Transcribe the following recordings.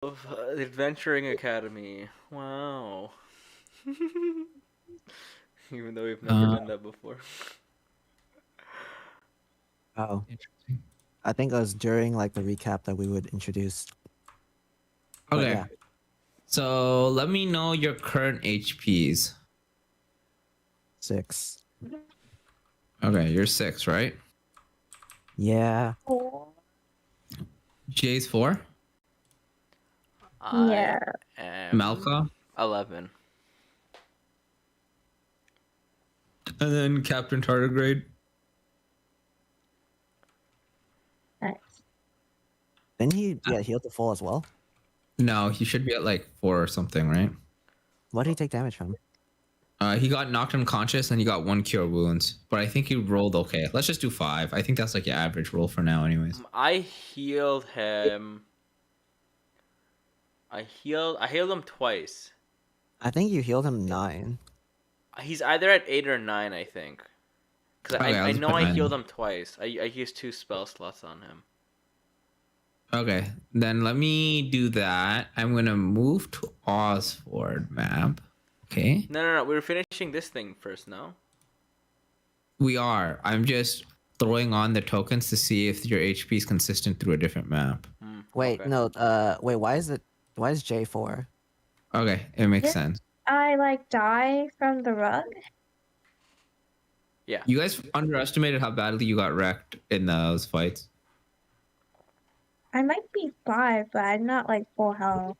the Adventuring Academy. Wow. Even though we've never done that before. Oh, Interesting. I think it was during like the recap that we would introduce. But Okay. yeah, So let me know your current HPs. 6. Okay, you're 6, right? Yeah. Jay's 4. I am Malka. 11. And then Captain Tardigrade. Nice. Didn't he get healed to full as well? No, he should be at like 4 or something, right? What did he take damage from? He got knocked unconscious and he got 1 cure wounds, but I think he rolled okay. Let's just do 5. I think that's like your average roll for now, anyways. I healed him. I healed him twice. I think you healed him 9. He's either at 8 or 9, I think. Because Okay, I let's know put I 9. healed him twice. I used 2 spell slots on him. Okay, then let me do that. I'm gonna move to Osford map. Okay, No. We were finishing this thing first, no? we are. I'm just throwing on the tokens to see if your HP is consistent through a different map. Wait, Okay. no. Wait. Why is J 4? Okay, it makes Yeah. sense. I like die from the rug. Yeah. You guys underestimated how badly you got wrecked in those fights. I might be 5, but I'm not like full health.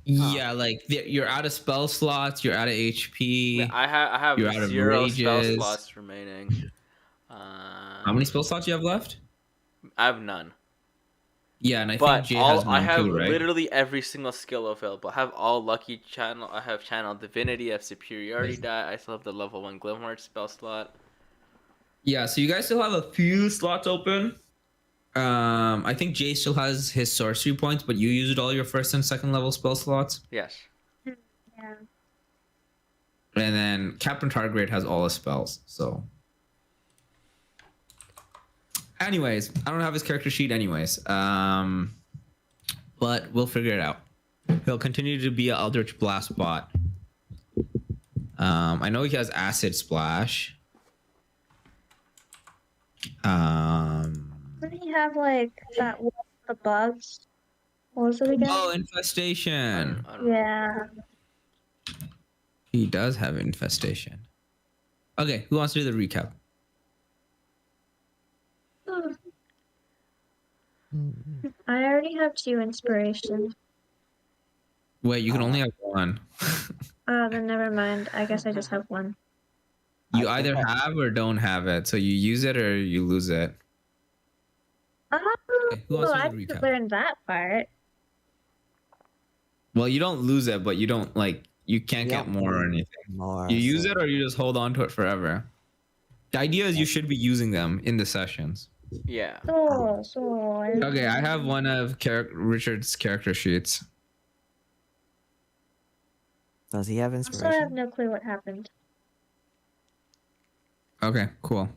Yeah, like you're out of spell slots. You're out of HP. Yeah, I have You're out of 0 spell rages. slots remaining. How many spell slots you have left? I have none. Yeah, and I think But Jay has I one have too, right? literally every single skill available. I have all lucky channel. I have channel divinity. I have superiority die. I still have the level 1 Glimmer spell slot. Yeah, so you guys still have a few slots open. I think Jay still has his sorcery points, but you used all your first and second level spell slots. Yes. Yeah. And then Captain Tardigrade has all his spells. So, anyways, I don't have his character sheet, anyways. But we'll figure it out. He'll continue to be an Eldritch Blast bot. I know he has Acid Splash. Doesn't he have like that one with the bugs? What was it again? Oh, Infestation. I don't know. Yeah. He does have Infestation. Okay, who wants to do the recap? I already have 2 inspiration. Wait, you can only have one. Oh, then never mind. I guess I just have 1. You I either think have or don't have it, so you use it or you lose it. Oh, Okay, who wants to I do the didn't recap? learn that part. Well, you don't lose it, but you don't you can't get more or anything. More. You use so- it or you just hold on to it forever. The idea is you should be using them in the sessions. Yeah. So. Okay, I have one of Richard's character sheets. Does he have Also, I have inspiration? no clue what happened. Okay, cool.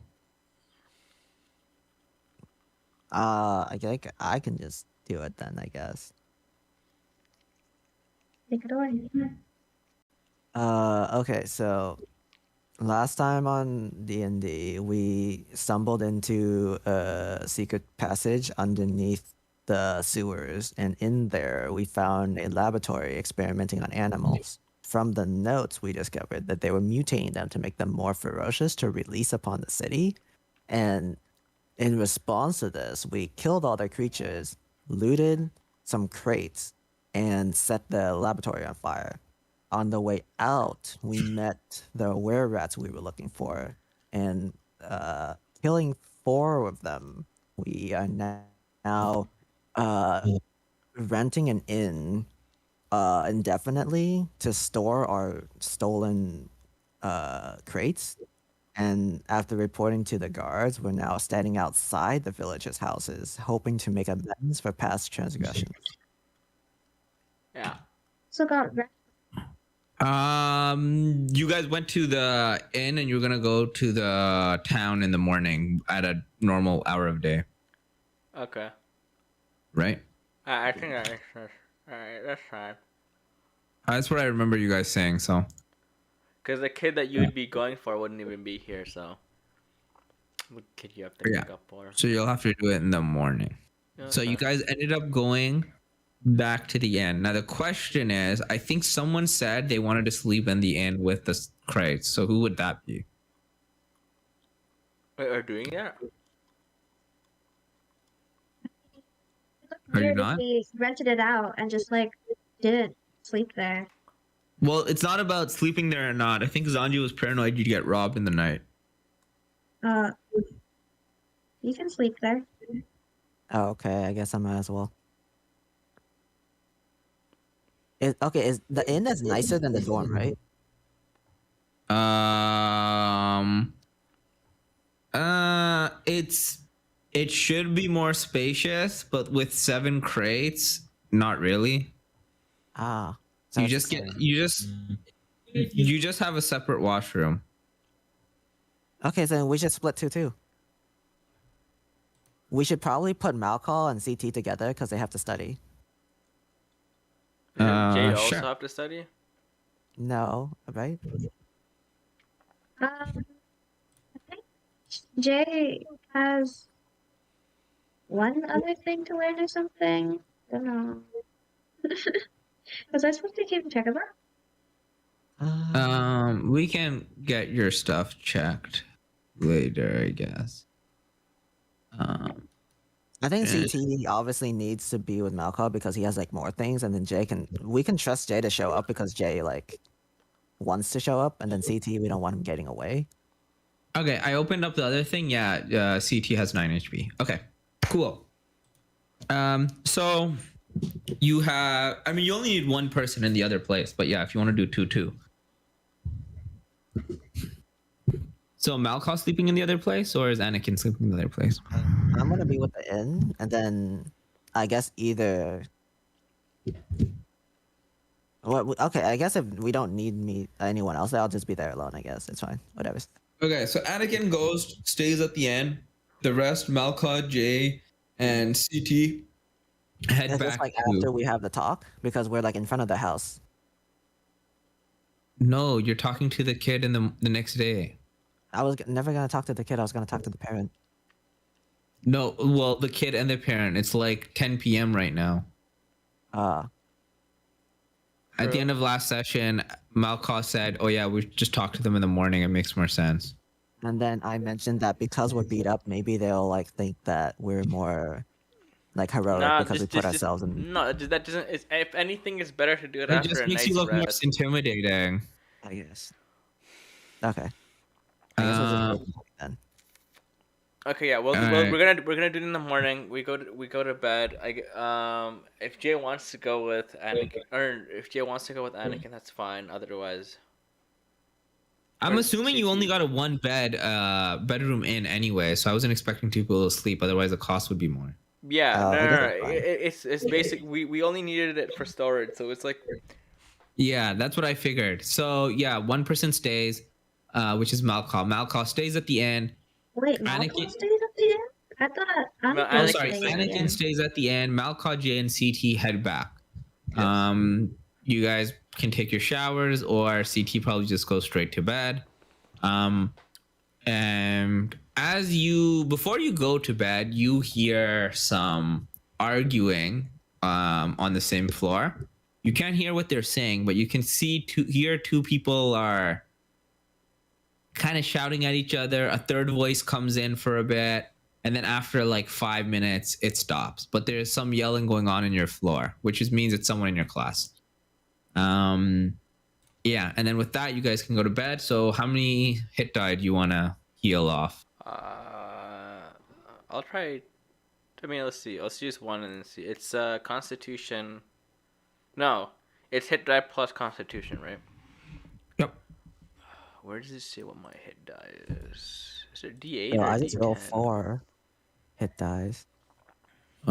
I think I can just do it then. I guess. Take it away. Okay. So last time on DnD, we stumbled into a secret passage underneath the sewers, and in there we found a laboratory experimenting on animals. From the notes, we discovered that they were mutating them to make them more ferocious to release upon the city. And in response to this, we killed all their creatures, looted some crates, and set the laboratory on fire. On the way out, we met the were-rats we were looking for, and killing 4 of them, we are now renting an inn indefinitely to store our stolen crates. And after reporting to the guards, we're now standing outside the village's houses, hoping to make amends for past transgressions. Yeah. So got You guys went to the inn and you're gonna go to the town in the morning at a normal hour of day, Okay. right? I think Alright, that's fine. That's what I remember you guys saying. So Because the kid that you would be going for wouldn't even be here, so. What kid you have to yeah, pick up for? so you'll have to do it in the morning. So you Okay. guys ended up going back to the inn. Now the question is, I think someone said they wanted to sleep in the inn with the crates. So who would that be? Wait, are doing that? Are you Weird if not? we rented it out and just like didn't sleep there. Well, it's not about sleeping there or not. I think Zanji was paranoid you'd get robbed in the night. Uh, you can sleep there. Oh, okay, I guess I might as well. Is the inn is nicer than the dorm, right? It should be more spacious, but with 7 crates, not really. Ah, so You it's just the get same. you just have a separate washroom. Okay, so then we should split two. We should probably put Malcol and CT together because they have to study. Doesn't Jay also Sure. have to study? No, right? I think Jay has one other thing to learn or something. Don't know. Was I supposed to keep track of that? We can get your stuff checked later, I guess. I think and- CT obviously needs to be with Malcolm because he has like more things, and then we can trust Jay to show up because Jay like wants to show up, and then CT we don't want him getting away. Okay, I opened up the other thing. Yeah, CT has 9 HP. Okay, cool. So you have, I mean, you only need one person in the other place, but yeah, if you want to do two. So Malkov sleeping in the other place, or is Anakin sleeping in the other place? I'm gonna be with the inn, and then I guess either. Well, okay, I guess if we don't need anyone else, I'll just be there alone. I guess it's fine. Whatever. Okay, so Anakin stays at the end. The rest, Malkov, Jay, and CT head Is back this like to. after we have the talk because we're like in front of the house? No, you're talking to the kid in the next day. I was never gonna talk to the kid. I was gonna talk to the parent. No, well, the kid and the parent. It's like 10 p.m. right now. At the end of last session, Malkov said, "Oh yeah, we just talk to them in the morning. It makes more sense." And then I mentioned that because we're beat up, maybe they'll like think that we're more like heroic Nah, because we put ourselves in. no, that doesn't. If anything, it's better to do it It after just a makes you night's look more rest. intimidating. I guess. Okay. I guess we'll just Um, wait then. Okay, yeah, we're gonna do it in the morning. We go to bed. If Jay wants to go with Anakin, or if Jay wants to go with Anakin, that's fine. Otherwise, I'm Or assuming you CT. only got a one bedroom in anyway, so I wasn't expecting people to sleep. Otherwise, the cost would be more. yeah, Oh, no, it no, no. doesn't fine. It's basic. We only needed it for storage, so it's like Yeah, that's what I figured. So yeah, one person stays, which is Malkov. Malkov stays at the end. Wait, Malcolm Anakin- stays at the end? I thought No, Oh, Anakin sorry, stays at the Anakin end. stays at the end. Malkov, Jay, and CT head back. Yes. You guys can take your showers, or CT probably just goes straight to bed. And before you go to bed, you hear some arguing on the same floor. You can't hear what they're saying, but you can hear two people are kind of shouting at each other. A third voice comes in for a bit, and then after like 5 minutes, it stops. But there's some yelling going on in your floor, which means it's someone in your class. Yeah, and then with that, you guys can go to bed. So how many hit die do you want to heal off? I'll try. I mean, let's see. Let's use one and then see. It's Constitution. No, it's hit die plus Constitution, right? Yep. Where does it say what my hit die is? Is it D8 So or I just roll D10? 4 hit dice.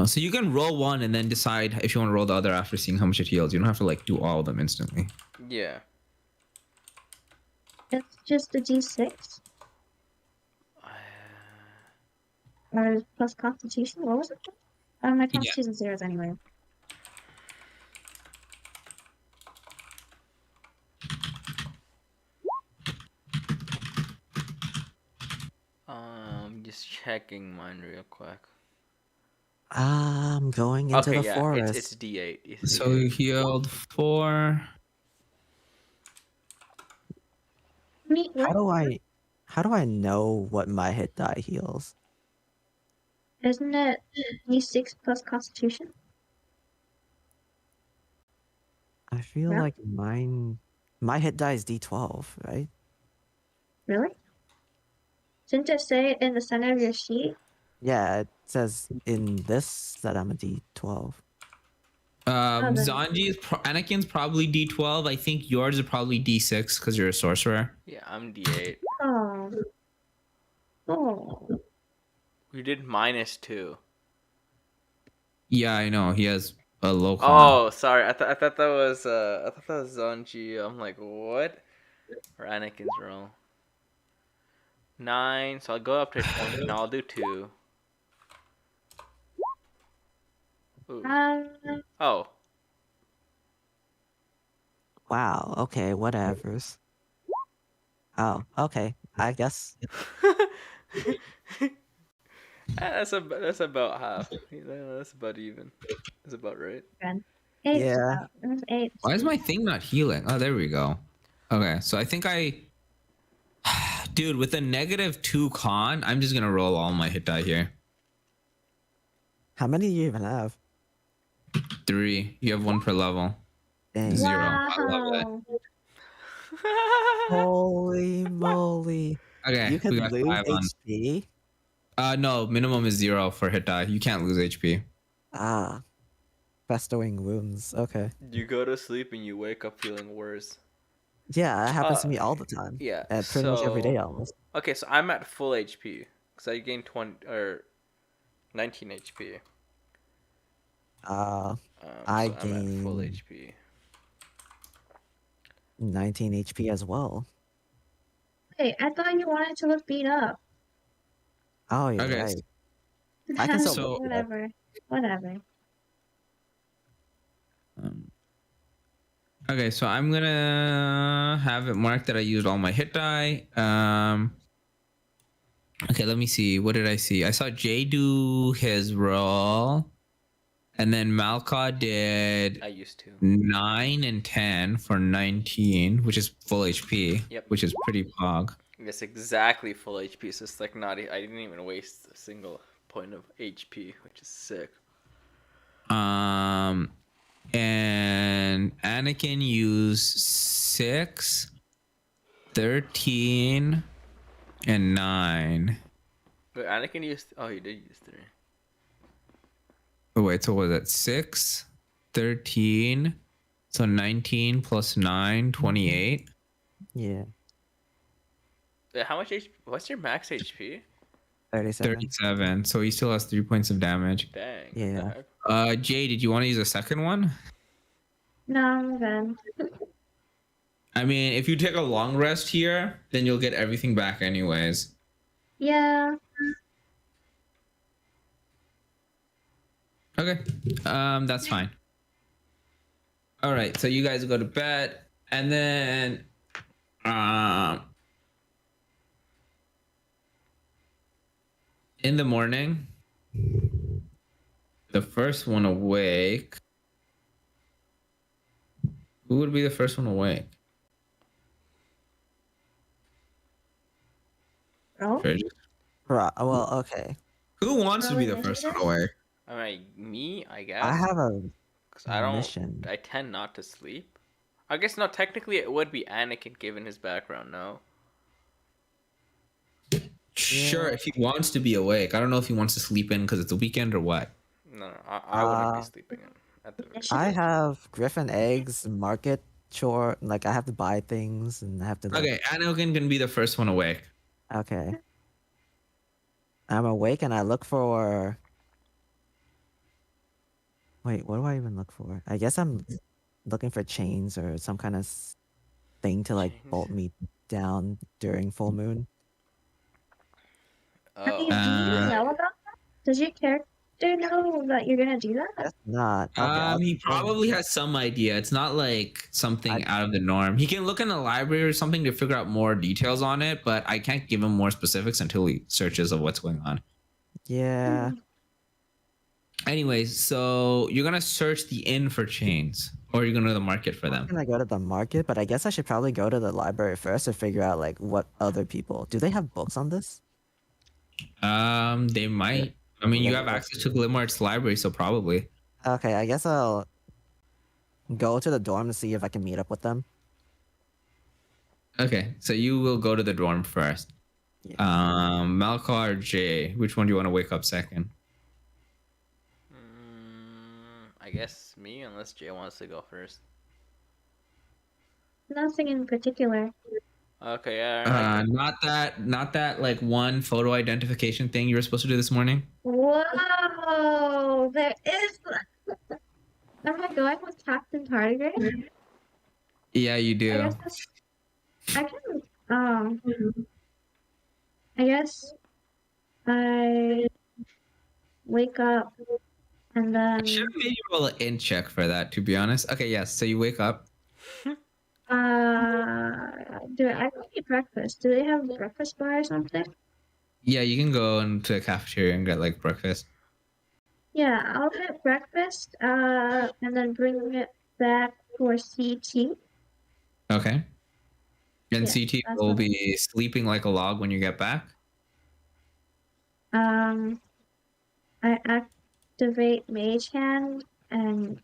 So you can roll one and then decide if you want to roll the other after seeing how much it heals. You don't have to like do all of them instantly. Yeah. it's just a D6 or plus Constitution. What was it? My Constitution zeros anyway. Just checking mine real quick. I'm going into Okay, the yeah, it's forest. D8. It's So D8. you healed 4. Me, what? How do I know what my hit die heals? Isn't it D6 plus Constitution? I feel Yeah. like my hit die is D12, right? Really? Didn't it say it in the center of your sheet? Yeah, it says in this that I'm a D12. Oh, then Anakin's probably D12. I think yours is probably D6 because you're a sorcerer. Yeah, I'm D8. oh. Oh. We did -2. Yeah, I know. He has a low con. Oh, sorry. I thought that was Zonji. I'm like, what? Or Anakin's roll. 9. So I'll go up to 20. No, I'll do 2. Ooh. Oh. Wow, okay, whatevers. Oh, okay. I guess That's about half. That's about even. That's about right. Again. 8 is Yeah. about. It was 8. Why is my thing not healing? Oh, there we go. Okay, so I think dude, with a -2 con, I'm just gonna roll all my hit die here. how many do you even have? 3. You have 1 per level. Dang. 0. I love it. Wow. Holy moly. Okay, You can we got lose 5 on. HP? No, minimum is 0 for hit die. You can't lose HP. Ah. Festering wounds. Okay. You go to sleep and you wake up feeling worse. Yeah, that happens to me all the time. Yeah. And pretty much every day almost. Okay, so I'm at full HP because I gained 20 or 19 HP. I I'm at full gain HP. 19 HP as well. Wait, I thought you wanted to look beat up. Oh, you're Okay, right. I can still so- look it up. Whatever. Okay, so I'm gonna have it marked that I used all my hit die. Okay, let me see. What did I see? I saw Jay do his roll, and then Malka did I used to. 9 and 10 for 19, which is full HP. Yep. Which is pretty pog. It's exactly full HP, so it's like not. I didn't even waste a single point of HP, which is sick. And Anakin used 6, 13, and 9. But Anakin used. Oh, he did use 3. Oh, wait, so was it 6, 13, so 19 plus 9, 28? Yeah. Wait, how much HP? What's your max HP? 37. 37. So he still has 3 points of damage. Dang. Yeah. what the heck? Jay, did you want to use a second one? No, I'm good. I mean, if you take a long rest here, then you'll get everything back anyways. Yeah. Okay. That's fine. All right, so you guys go to bed, and then in the morning, the first one awake. Who would be the first one awake? Oh. Fridge. Right. Well, okay. Who wants to be the first one awake? I mean, me, I guess. I have a 'Cause I don't. mission. I tend not to sleep. I guess no. Technically, it would be Anakin given his background. No. Sure, if he wants to be awake. I don't know if he wants to sleep in because it's a weekend or what. No. I wouldn't be sleeping in at the. I have Griffin eggs, market chore. Like I have to buy things and I have to. Like, Okay, Anakin can be the first one awake. Okay. I'm awake and I look for. Wait, what do I even look for? I guess I'm looking for chains or some kind of thing to like Chains. bolt me down during full moon. I mean, Oh. do you know about that? Does your character Jay know that you're gonna do that? Guess not. Okay. I'll He just go. probably has some idea. It's not like something out of the norm. He can look in the library or something to figure out more details on it, but I can't give him more specifics until he searches of what's going on. Yeah. Anyways, so you're gonna search the inn for chains, or you're gonna go to the market for I'm them. gonna go to the market, but I guess I should probably go to the library first to figure out like what other people do they have books on this? They might. I mean, you have Yeah. access to Glimmer's library, so probably. Okay, I guess I'll go to the dorm to see if I can meet up with them. Okay, so you will go to the dorm first. Yeah. Malcar or Jay, which one do you want to wake up second? I guess me, unless Jay wants to go first. Nothing in particular. Okay, yeah. Not that like one photo identification thing you were supposed to do this morning. Whoa! There is. Am I going with Captain Tardigrade? Yeah, you I do. guess that's. I can. I guess I wake up and I then. should have made you roll an int check for that, to be honest. Okay, yes. So you wake up. I don't eat breakfast. Do they have a breakfast bar or something? Yeah, you can go into the cafeteria and get like breakfast. Yeah, I'll get breakfast, and then bring it back for CT. Okay. And Yeah, CT that's will what- be sleeping like a log when you get back. I activate Mage Hand and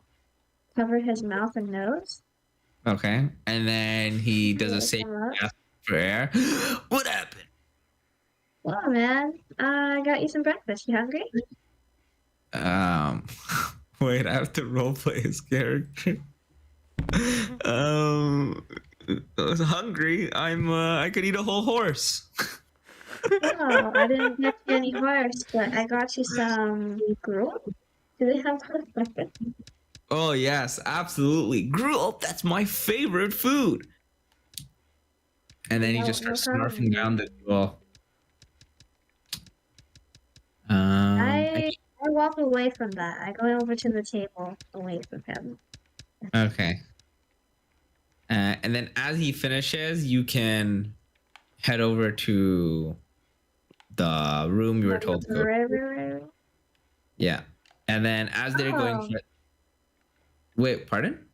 cover his mouth and nose. Okay. And then he does a Wake safe him up. gasp for air. What happened? Well, man, I got you some breakfast. You hungry? Wait, I have to roleplay his character. I was hungry. I could eat a whole horse. Oh, I didn't get you any horse, but I got you some gruel. Do they have breakfast? Oh yes, absolutely. Gruel, that's my favorite food. And then he No- just starts no problem. snarfing down the gruel. I walk away from that. I go over to the table away from him. Okay. And then as he finishes, you can head over to the room you were told to go. Right. Yeah. And then as they're going Oh. for... Wait, pardon?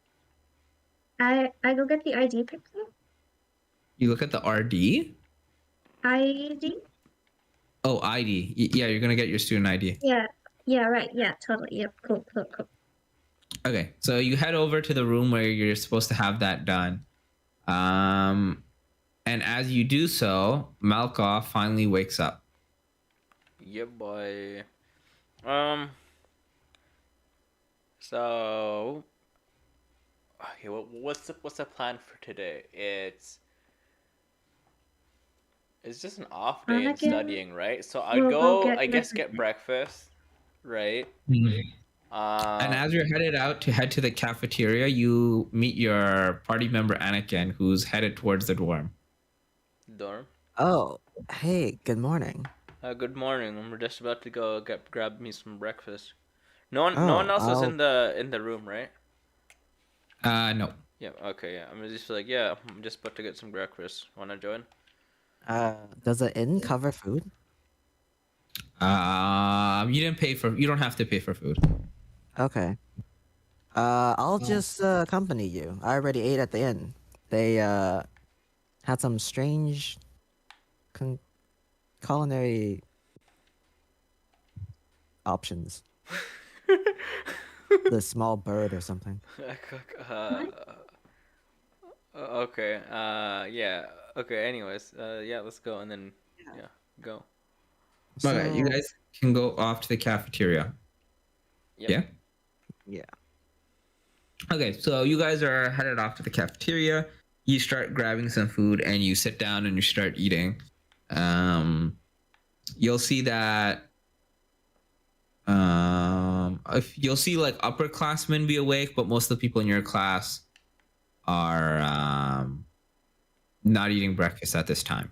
I go get the ID picture. You look at the RD? ID? Oh, ID. Yeah, you're going to get your student ID. Yeah, right. Yeah, totally. Yep. Cool. Okay, so you head over to the room where you're supposed to have that done. And as you do so, Malkoff finally wakes up. Yeah, boy. So, okay, what's the plan for today? It's just an off day in Again? studying, right? So I'd We'll go, get I guess, get breakfast, right? And as you're headed out to head to the cafeteria, you meet your party member Anakin, who's headed towards the dorm. Dorm. Oh, hey, good morning. Good morning. We're just about to go grab me some breakfast. No one Oh, else was I'll- in the room, right? No. Yeah. Okay. Yeah. I'm just like, yeah. I'm just about to get some breakfast. Wanna join? Does the inn cover food? You don't have to pay for food. Okay. I'll just accompany you. I already ate at the inn. They had some strange culinary options. The small bird or something. Okay. Yeah. Okay. Anyways. Yeah. Let's go and then yeah go. Okay, you So- guys can go off to the cafeteria. Yep. Yeah? Yeah. Okay, so you guys are headed off to the cafeteria. You start grabbing some food and you sit down and you start eating. You'll see that if you'll see like upperclassmen be awake, but most of the people in your class are not eating breakfast at this time.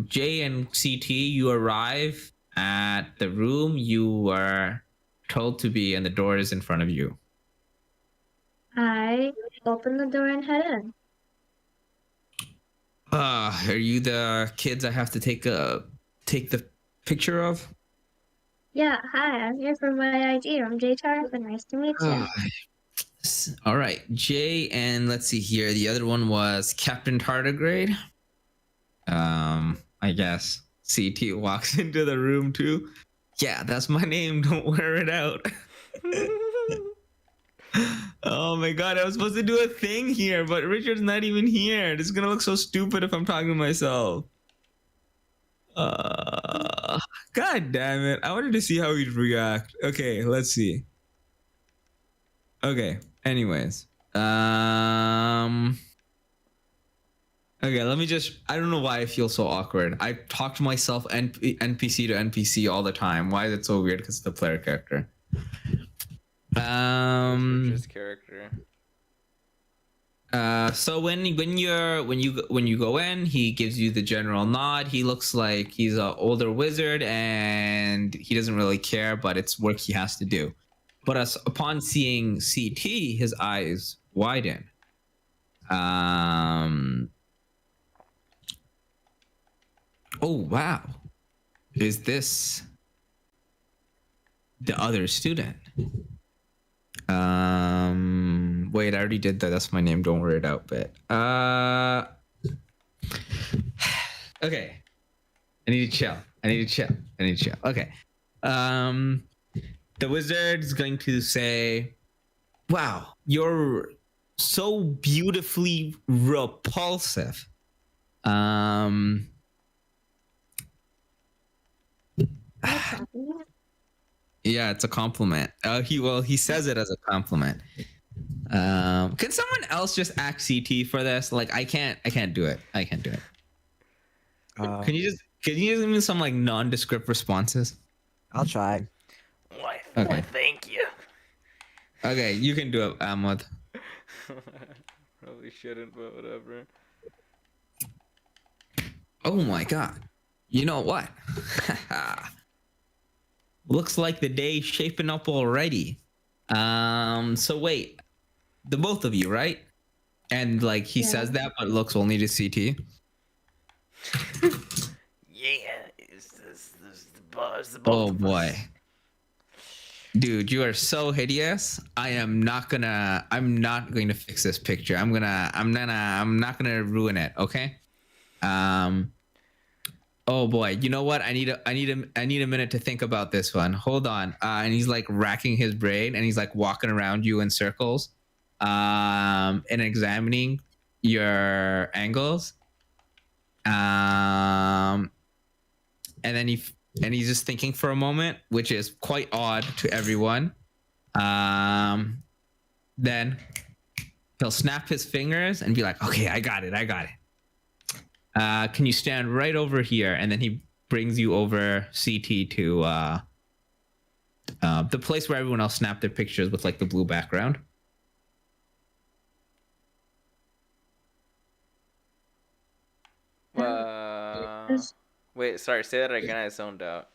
Jay and CT, you arrive at the room you were told to be, and the door is in front of you. I open the door and head in. Are you the kids I have to take the picture of? Yeah, hi, I'm here for my ID. I'm Jay Tarfin. Nice to meet you. All right, Jay, and let's see here. The other one was Captain Tardigrade. I guess CT walks into the room too. Yeah, that's my name. Don't wear it out. Oh my god, I was supposed to do a thing here, but Richard's not even here. This is gonna look so stupid if I'm talking to myself. God damn it. I wanted to see how he'd react. Okay, let's see. Okay, anyways. Okay, let me just. I don't know why I feel so awkward. I talk to myself NPC to NPC all the time. Why is it so weird? Because it's the player character. Richard's character. So when you go in, he gives you the general nod. He looks like he's an older wizard and he doesn't really care, but it's work he has to do. But upon seeing CT, his eyes widen. Oh wow, is this the other student? Wait, I already did that. That's my name. Don't worry it out. But okay. I need to chill. Okay. The wizard is going to say, "Wow, you're so beautifully repulsive." Yeah, it's a compliment. He says it as a compliment. Can someone else just act CT for this? Like I can't do it. Can you just give me some like nondescript responses? I'll try. Why? Okay. Why? Thank you. Okay, you can do it, Ahmad. Probably shouldn't, but whatever. Oh my god. You know what? Looks like the day's shaping up already. So wait, the both of you, right? And like he says that, but looks only to CT. Yeah, it's the boss. Oh boy, dude, you are so hideous. I'm not going to fix this picture. I'm not gonna ruin it. Okay. Oh boy, you know what? I need a minute to think about this one. Hold on. And he's like racking his brain, and he's like walking around you in circles, and examining your angles. And then he's just thinking for a moment, which is quite odd to everyone. Then he'll snap his fingers and be like, "Okay, I got it. Can you stand right over here?" And then he brings you over CT to the place where everyone else snapped their pictures with like the blue background. Wait, sorry, say that again. I zoned out.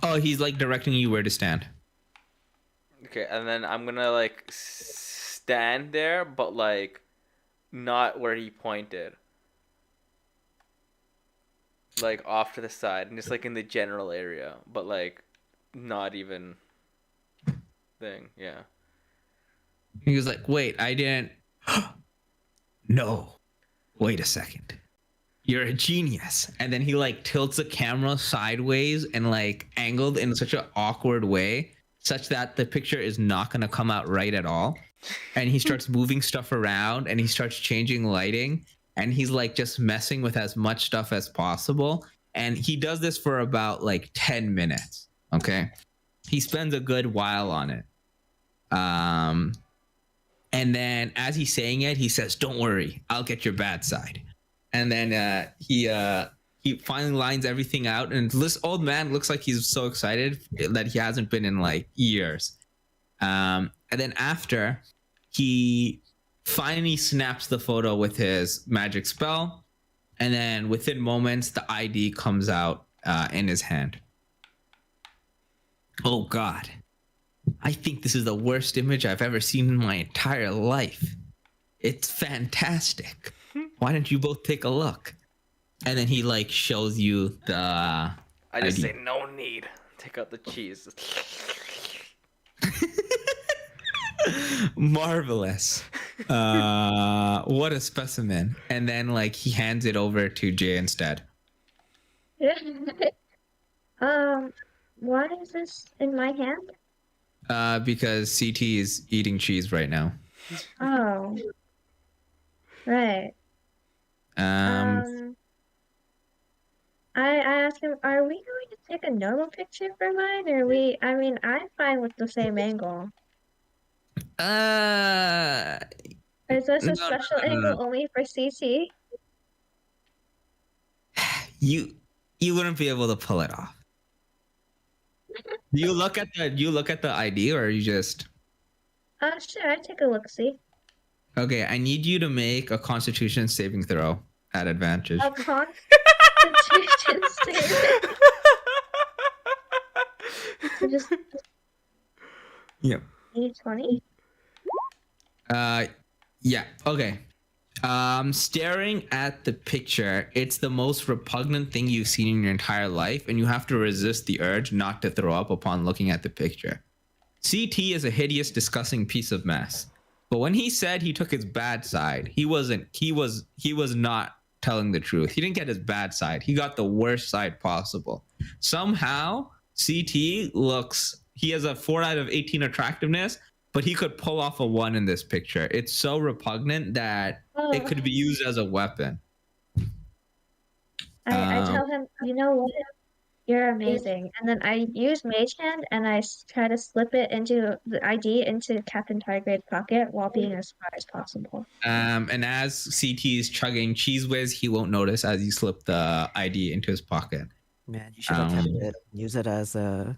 Oh, he's like directing you where to stand. Okay, and then I'm gonna like stand there, but like not where he pointed. Like off to the side and just like in the general area, but like not even thing. Yeah. He was like, "Wait, I didn't." No, wait a second. You're a genius. And then he like tilts the camera sideways and like angled in such an awkward way, such that the picture is not going to come out right at all. And he starts moving stuff around and he starts changing lighting. And he's like just messing with as much stuff as possible. And he does this for about like 10 minutes. Okay. He spends a good while on it. And then as he's saying it, he says, "Don't worry, I'll get your bad side." And then he finally lines everything out. And this old man looks like he's so excited that he hasn't been in like years. And then after, he finally snaps the photo with his magic spell, and then within moments the ID comes out in his hand. Oh God, I think this is the worst image I've ever seen in my entire life. It's fantastic. Why don't you both take a look? And then he like shows you the I just ID. say no need. Take out the cheese. Marvelous. What a specimen. And then like he hands it over to Jay instead. Why is this in my hand? Because CT is eating cheese right now. Oh, right. I asked him, are we going to take a normal picture for mine, or I mean, I'm fine with the same angle. Uh Or is this no, a no, special no, no, no. angle only for CC? You wouldn't be able to pull it off. Do you look at the ID or you just Sure, I take a look-see. okay, I need you to make a constitution saving throw at advantage. A constitution statement. So just Yep. 20. Yeah. Okay. Staring at the picture, it's the most repugnant thing you've seen in your entire life, and you have to resist the urge not to throw up upon looking at the picture. CT is a hideous, disgusting piece of mess. But when he said he took his bad side, he was not telling the truth. He didn't get his bad side. He got the worst side possible. Somehow, he has a 4 out of 18 attractiveness, but he could pull off a 1 in this picture. It's so repugnant that it could be used as a weapon. I tell him, you know what? You're amazing. And then I use Mage Hand and I try to slip it into the ID into Captain Targrade's pocket while being as far as possible. And as CT is chugging Cheese Whiz, he won't notice as you slip the ID into his pocket. Man, you should attempt it. Use it as a.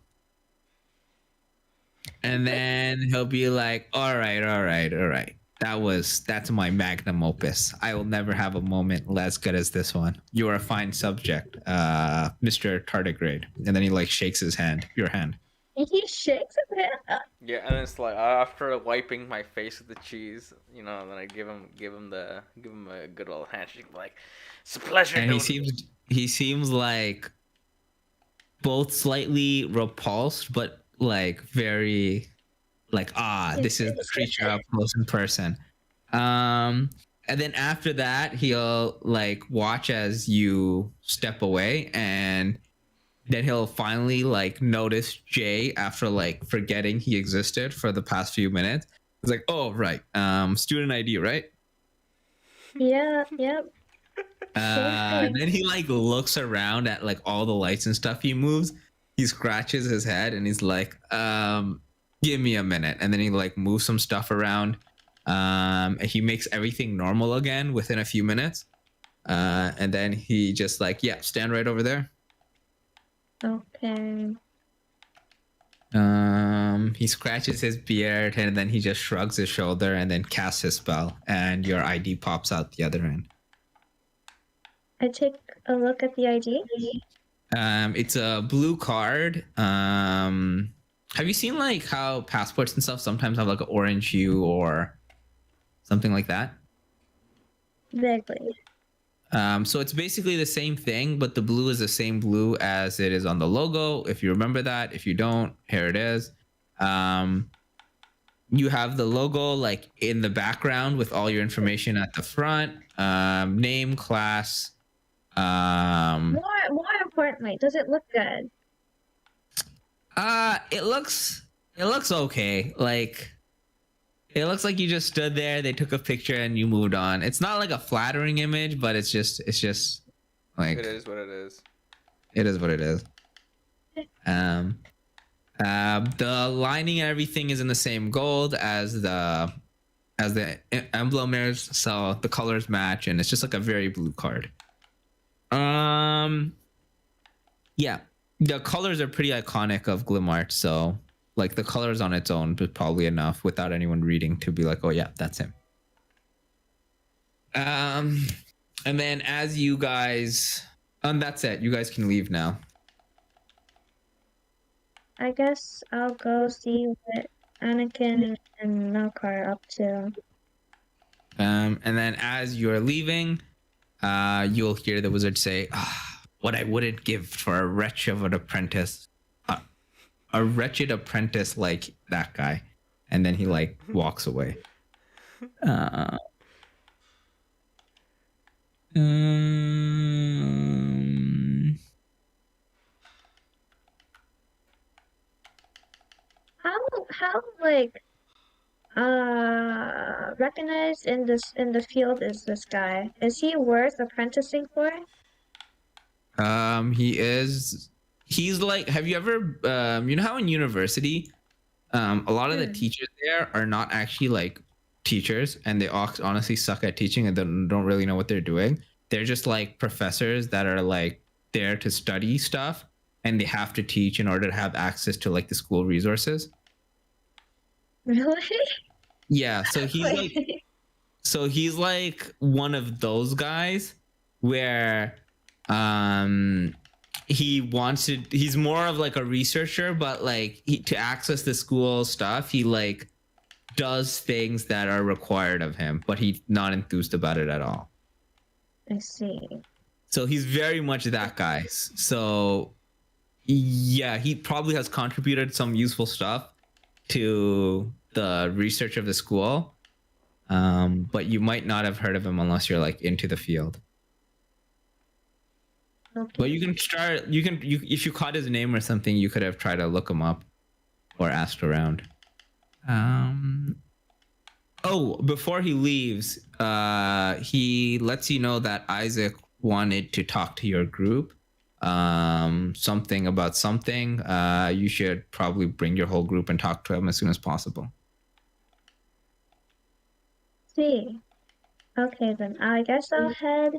And then he'll be like, all right. That's my magnum opus. I will never have a moment as good as this one. You are a fine subject, Mr. Tardigrade. And then he like shakes your hand. He shakes his hand. Yeah, and it's like after wiping my face with the cheese, then I give him a good old handshake, like it's a pleasure. And he seems like both slightly repulsed, but like very like this is the creature up close in person. And then after that he'll like watch as you step away, and then he'll finally like notice Jay after like forgetting he existed for the past few minutes. It's like, oh right, student ID, right? Yeah, yep. And then he like looks around at like all the lights and stuff. He scratches his head and he's like, give me a minute. And then he like moves some stuff around. And he makes everything normal again within a few minutes. And then he just like, yeah, stand right over there. Okay. He scratches his beard and then he just shrugs his shoulder and then casts his spell, and your ID pops out the other end. I take a look at the ID. It's a blue card. Have you seen like how passports and stuff sometimes have like an orange hue or something like that? Vaguely. So it's basically the same thing, but the blue is the same blue as it is on the logo. If you remember that, if you don't, here it is. You have the logo like in the background with all your information at the front, name, class. More importantly, does it look good? It looks okay. Like it looks like you just stood there, they took a picture and you moved on. It's not like a flattering image, but it's just like it is what it is. It is what it is. The lining and everything is in the same gold as the emblem is, so the colors match, and it's just like a very blue card. Yeah, the colors are pretty iconic of Glimart, so like the colors on its own is probably enough without anyone reading to be like, oh yeah, that's him. And then as you guys, that's it. You guys can leave now. I guess I'll go see what Anakin and Melkor are up to. And then as you're leaving, you'll hear the wizard say, "What I wouldn't give for a wretch of an apprentice, a wretched apprentice like that guy." And then he like walks away. How like recognized in the field is this guy? Is he worth apprenticing for? He is. He's like. Have you ever? You know how in university, a lot of the teachers there are not actually like teachers, and they honestly suck at teaching and don't really know what they're doing. They're just like professors that are like there to study stuff, and they have to teach in order to have access to like the school resources. Really? Yeah. So he's like one of those guys where he's more of like a researcher, but like to access the school stuff he like does things that are required of him, but he's not enthused about it at all. I see. So he's very much that guy. So yeah, he probably has contributed some useful stuff to the research of the school, but you might not have heard of him unless you're like into the field. Okay. But you can start. If you caught his name or something, you could have tried to look him up or asked around. Oh, before he leaves, he lets you know that Isaac wanted to talk to your group. Something about something. You should probably bring your whole group and talk to him as soon as possible. See. Okay, then I guess I'll head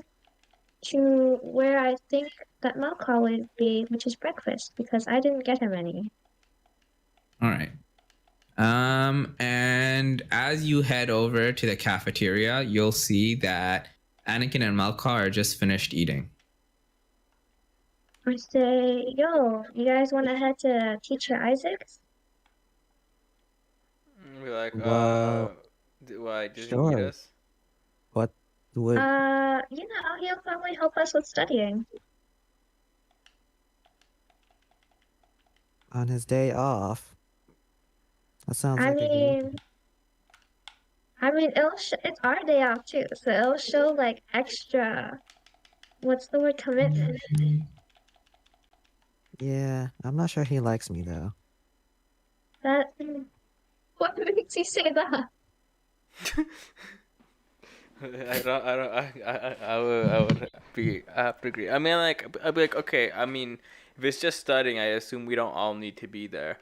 to where I think that Malcolm would be, which is breakfast, because I didn't get him any. All right. And as you head over to the cafeteria, you'll see that Anakin and Malka are just finished eating. I say, yo, you guys want to head to Teacher Isaac's? Be like, Well, why does he sure. need us? What would He'll probably help us with studying. on his day off? That sounds I like a good mean, it's our day off too, so it'll show like extra, what's the word, commitment. Yeah, I'm not sure he likes me though. What makes you say that? I would have to agree. I mean, like, I'd be like, okay. I mean, if it's just studying, I assume we don't all need to be there,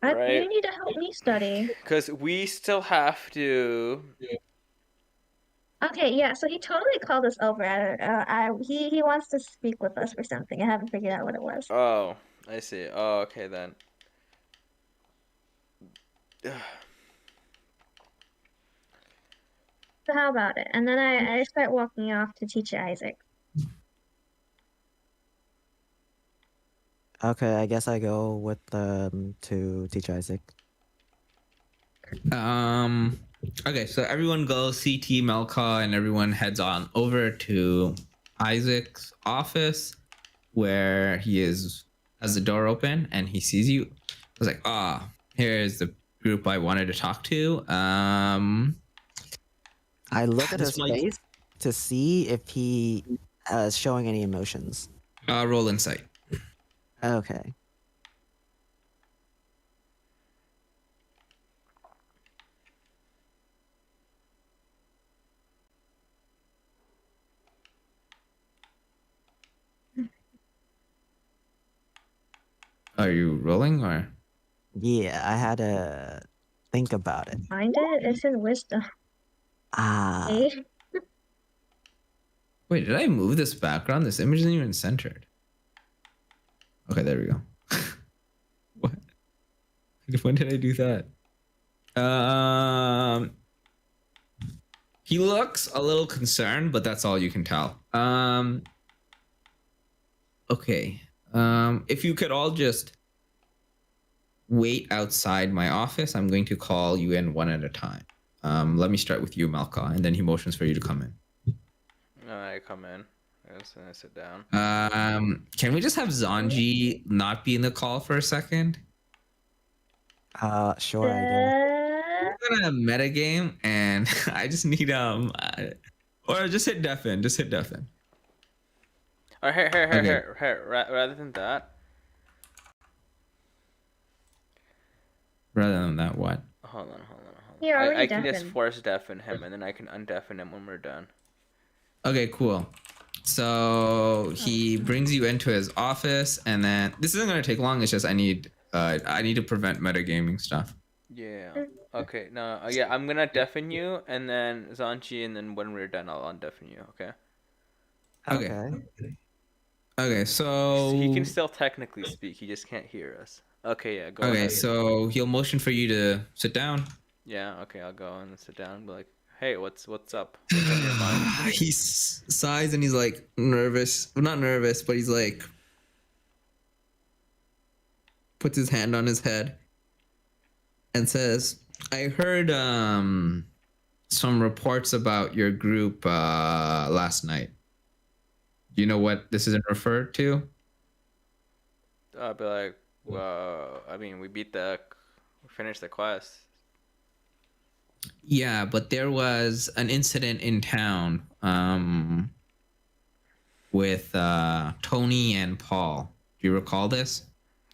right? You need to help me study. Because we still have to. Okay, yeah. So he totally called us over. He wants to speak with us for something. I haven't figured out what it was. Oh, I see. Oh, okay then. So how about it? And then I start walking off to Teacher Isaac. Okay, I guess I go with to teach Isaac. Okay, so everyone goes, CT, Melka, and everyone heads on over to Isaac's office, where he has the door open and he sees you. I was like, here's the group I wanted to talk to. I look at This his might- face to see if he is showing any emotions. Roll insight. Okay. Are you rolling or? Yeah, I had to think about it. Find it? It's in wisdom. Ah, Eh? Wait, did I move this background? This image isn't even centered. Okay, there we go. What? When did I do that? He looks a little concerned, but that's all you can tell. Okay. If you could all just wait outside my office. I'm going to call you in one at a time. Let me start with you, Malka, and then he motions for you to come in. I come in. I sit down. Can we just have Zanji not be in the call for a second? Sure, I guess. We're gonna metagame, and I just need or just hit deafen. Just hit deafen. Or here, Okay. rather than that. Rather than that, what? Hold on. You're already I can just deafened. force deafen him, and then I can undeafen him when we're done. Okay, cool. So he brings you into his office, and then this isn't gonna take long. It's just I need to prevent metagaming stuff. Yeah. Okay. No. Yeah. I'm gonna deafen you, and then Zanchi, and then when we're done, I'll undeafen you. Okay. Okay. Okay. So He can still technically speak. He just can't hear us. Okay. Yeah. Go okay. ahead. So he'll motion for you to sit down. Yeah. Okay. I'll go and sit down. And be like, hey, what's up? What's on your mind? He sighs and he's like nervous. Well, not nervous, but he's like puts his hand on his head and says, I heard some reports about your group last night. Do you know what this is referred to? I'll be like, well, I mean, we finished the quest. Yeah, but there was an incident in town with Tony and Paul. Do you recall this?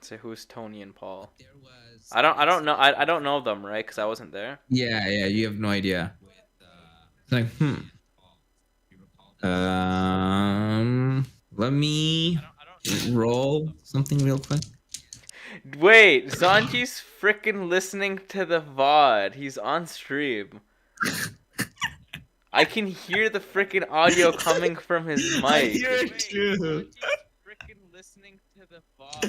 So who's Tony and Paul? There was. I don't know. I don't know them, right? Because I wasn't there. Yeah, you have no idea. It's like, let me roll something real quick. Wait, Zanji's freaking listening to the VOD. He's on stream. I can hear the freaking audio coming from his mic. I hear it too. Freaking listening to the VOD.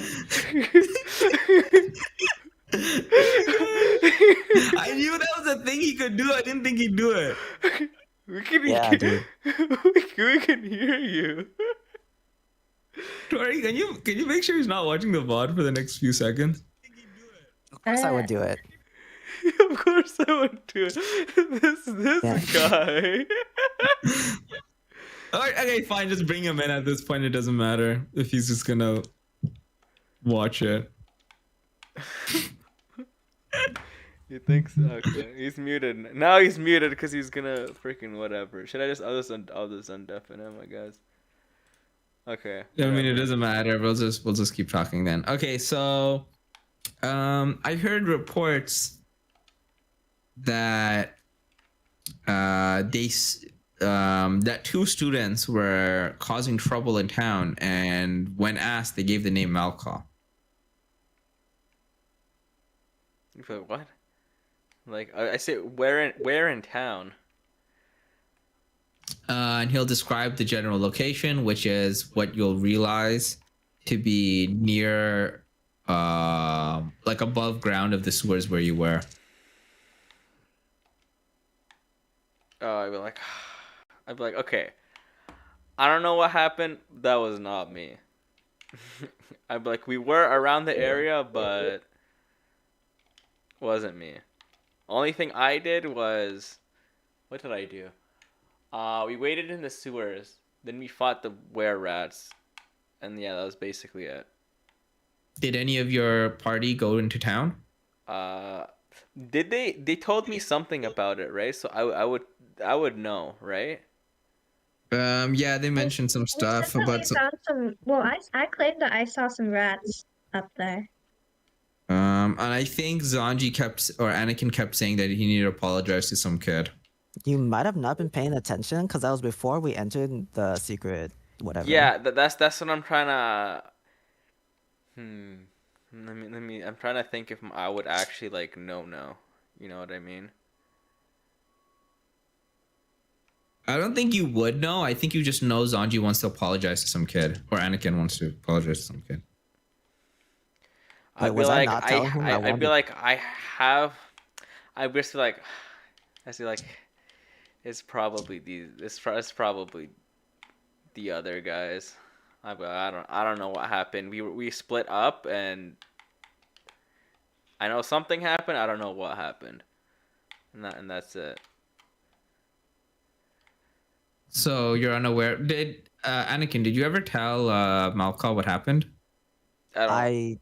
I knew that was a thing he could do. I didn't think he'd do it. We can Dude. we can hear you. Tori, can you make sure he's not watching the VOD for the next few seconds? Of course I would do it. Of course I would do it. This guy. Alright, okay, fine. Just bring him in at this point. It doesn't matter if he's just gonna watch it. You think so? Okay. He's muted. Now he's muted because he's gonna freaking whatever. Should I just I'll just undeafen him, I guess. Okay. I mean, it doesn't matter. We'll just keep talking then. Okay, so I heard reports that that two students were causing trouble in town, and when asked, they gave the name Malka. But what? Like I say, where in town? And he'll describe the general location, which is what you'll realize to be near, like above ground of the sewers where you were. Oh, I'd be like, okay. I don't know what happened. That was not me. I'd be like, we were around the area, but wasn't me. Only thing I did was, what did I do? We waited in the sewers. Then we fought the were-rats. And yeah, that was basically it. Did any of your party go into town? Did they? They told me something about it, right? So I would know, right? Yeah, they mentioned some stuff about some. Well, I claimed that I saw some rats up there. And I think Anakin kept saying that he needed to apologize to some kid. You might have not been paying attention because that was before we entered the secret whatever. Yeah, that's what I'm trying to. Let me. I'm trying to think if I would actually like know. You know what I mean? I don't think you would know. I think you just know Zanji wants to apologize to some kid, or Anakin wants to apologize to some kid. I'd be like, I'd be like, I have. I'd just be like, I'd be like, it's probably it's probably the other guys. I don't know what happened. We split up and I know something happened. I don't know what happened, and that's it. So you're unaware. Did Anakin? Did you ever tell Malka what happened? I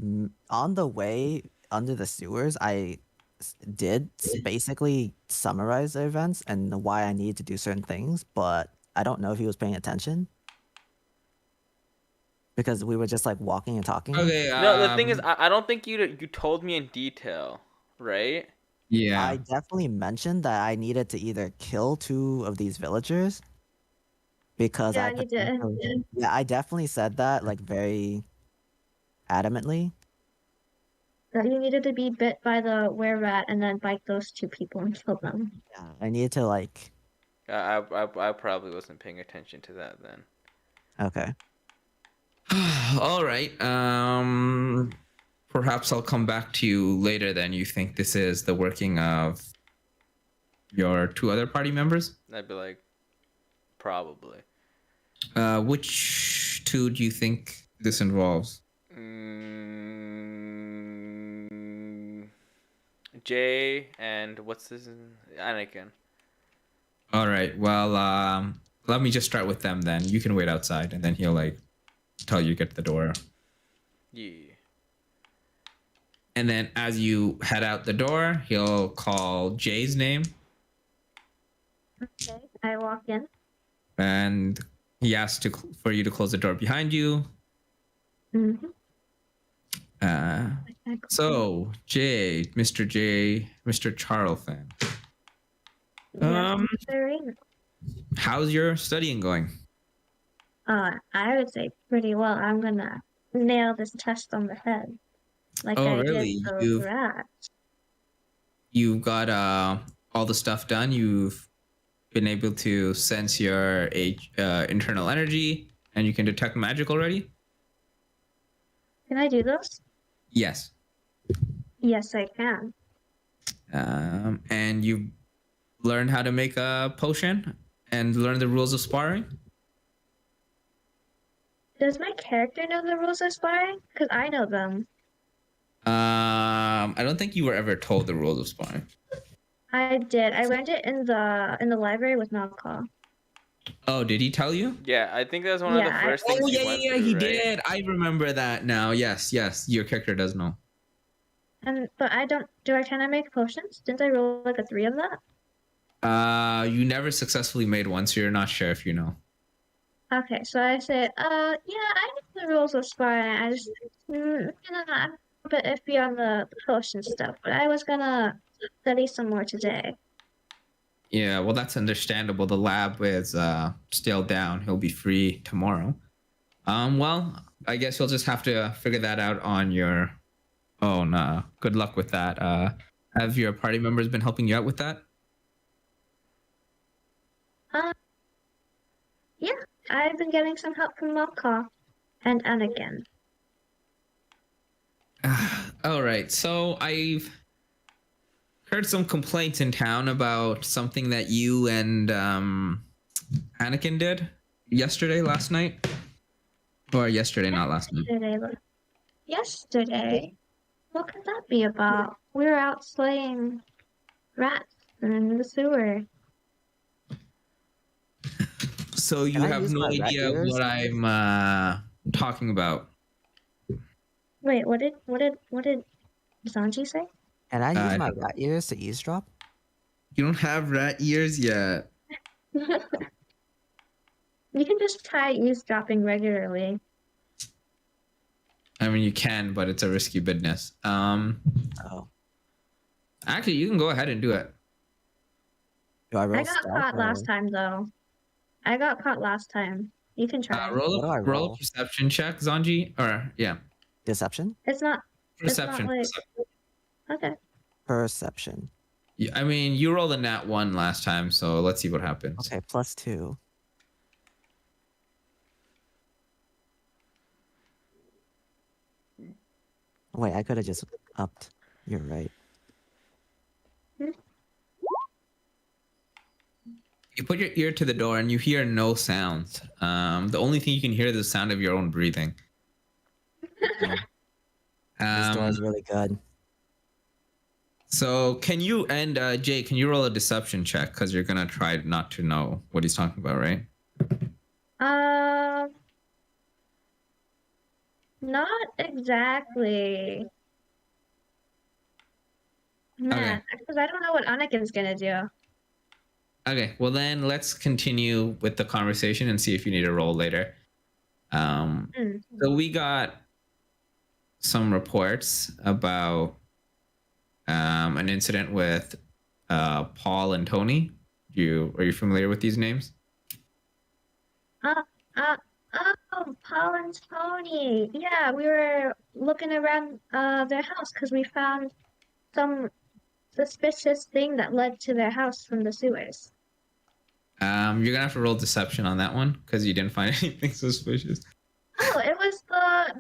don't. On the way under the sewers, I did basically summarize the events and why I needed to do certain things, but I don't know if he was paying attention because we were just like walking and talking. Okay. No, the thing is, I don't think you told me in detail, right? Yeah. I definitely mentioned that I needed to either kill 2 of these villagers because Yeah, you did. Yeah, I definitely said that like very adamantly. That you needed to be bit by the were-rat and then bite those 2 people and kill them. Yeah, I needed to like. I probably wasn't paying attention to that then. Okay. All right. Perhaps I'll come back to you later. Then you think this is the working of your 2 other party members? I'd be like, probably. Which 2 do you think this involves? Jay and what's his Anakin. All right. Well, let me just start with them then. You can wait outside, and then he'll like tell you get to the door. Yeah. And then as you head out the door, he'll call Jay's name, Okay, I walk in. and he asks for you to close the door behind you. Mm-hmm. So Mr. Charlton. How's your studying going? I would say pretty well. I'm gonna nail this test on the head. Like Oh, I really? did those rats. You've got all the stuff done. You've been able to sense your internal energy, and you can detect magic already? Can I do those? Yes. Yes, I can. And you learned how to make a potion and learn the rules of sparring? Does my character know the rules of sparring? Because I know them. I don't think you were ever told the rules of sparring. I did. I learned it in the library with Malka. Oh, did he tell you? Yeah, I think that was one of the first things he went through, he right? did. I remember that now. Yes, your character does know. But I don't. Do I kind of make potions? Didn't I roll like a 3 of that? You never successfully made one, so you're not sure if you know. Okay, so I said, yeah, I know the rules of sparring. I just, I'm a bit iffy on the potion stuff, but I was gonna study some more today. Yeah, well, that's understandable. The lab is still down. He'll be free tomorrow. Well, I guess you'll just have to figure that out on your own. Good luck with that. Have your party members been helping you out with that? Yeah, I've been getting some help from Malka and Anakin. All right, so I've heard some complaints in town about something that you and Anakin did last night. Or yesterday, not last night. Yesterday? What could that be about? We were out slaying rats in the sewer. So you have no idea what I'm talking about. Wait, what did Zanji say? Can I use my rat ears to eavesdrop? You don't have rat ears yet. You can just try eavesdropping regularly. I mean, you can, but it's a risky business. Oh. Actually, you can go ahead and do it. Do I roll I got caught last time, though. I got caught last time. You can try. Roll a perception check, Zanji. Or, yeah. Deception? It's not. Perception. It's not like... Okay. Perception. Yeah, I mean, you rolled a nat 1 last time, so let's see what happens. Okay, +2. Wait, I could have just upped. You're right. You put your ear to the door and you hear no sounds. The only thing you can hear is the sound of your own breathing. This door is really good. So can you and Jay, can you roll a deception check because you're gonna try not to know what he's talking about, right? Not exactly. Man, Okay. because I don't know what Anakin's gonna do. Okay. Well, then let's continue with the conversation and see if you need a roll later. So we got some reports about an incident with Paul and Tony. Are you familiar with these names? Uh, uh, oh, Paul and Tony. Yeah, we were looking around their house because we found some suspicious thing that led to their house from the sewers. You're gonna have to roll deception on that one because you didn't find anything suspicious. Oh, it was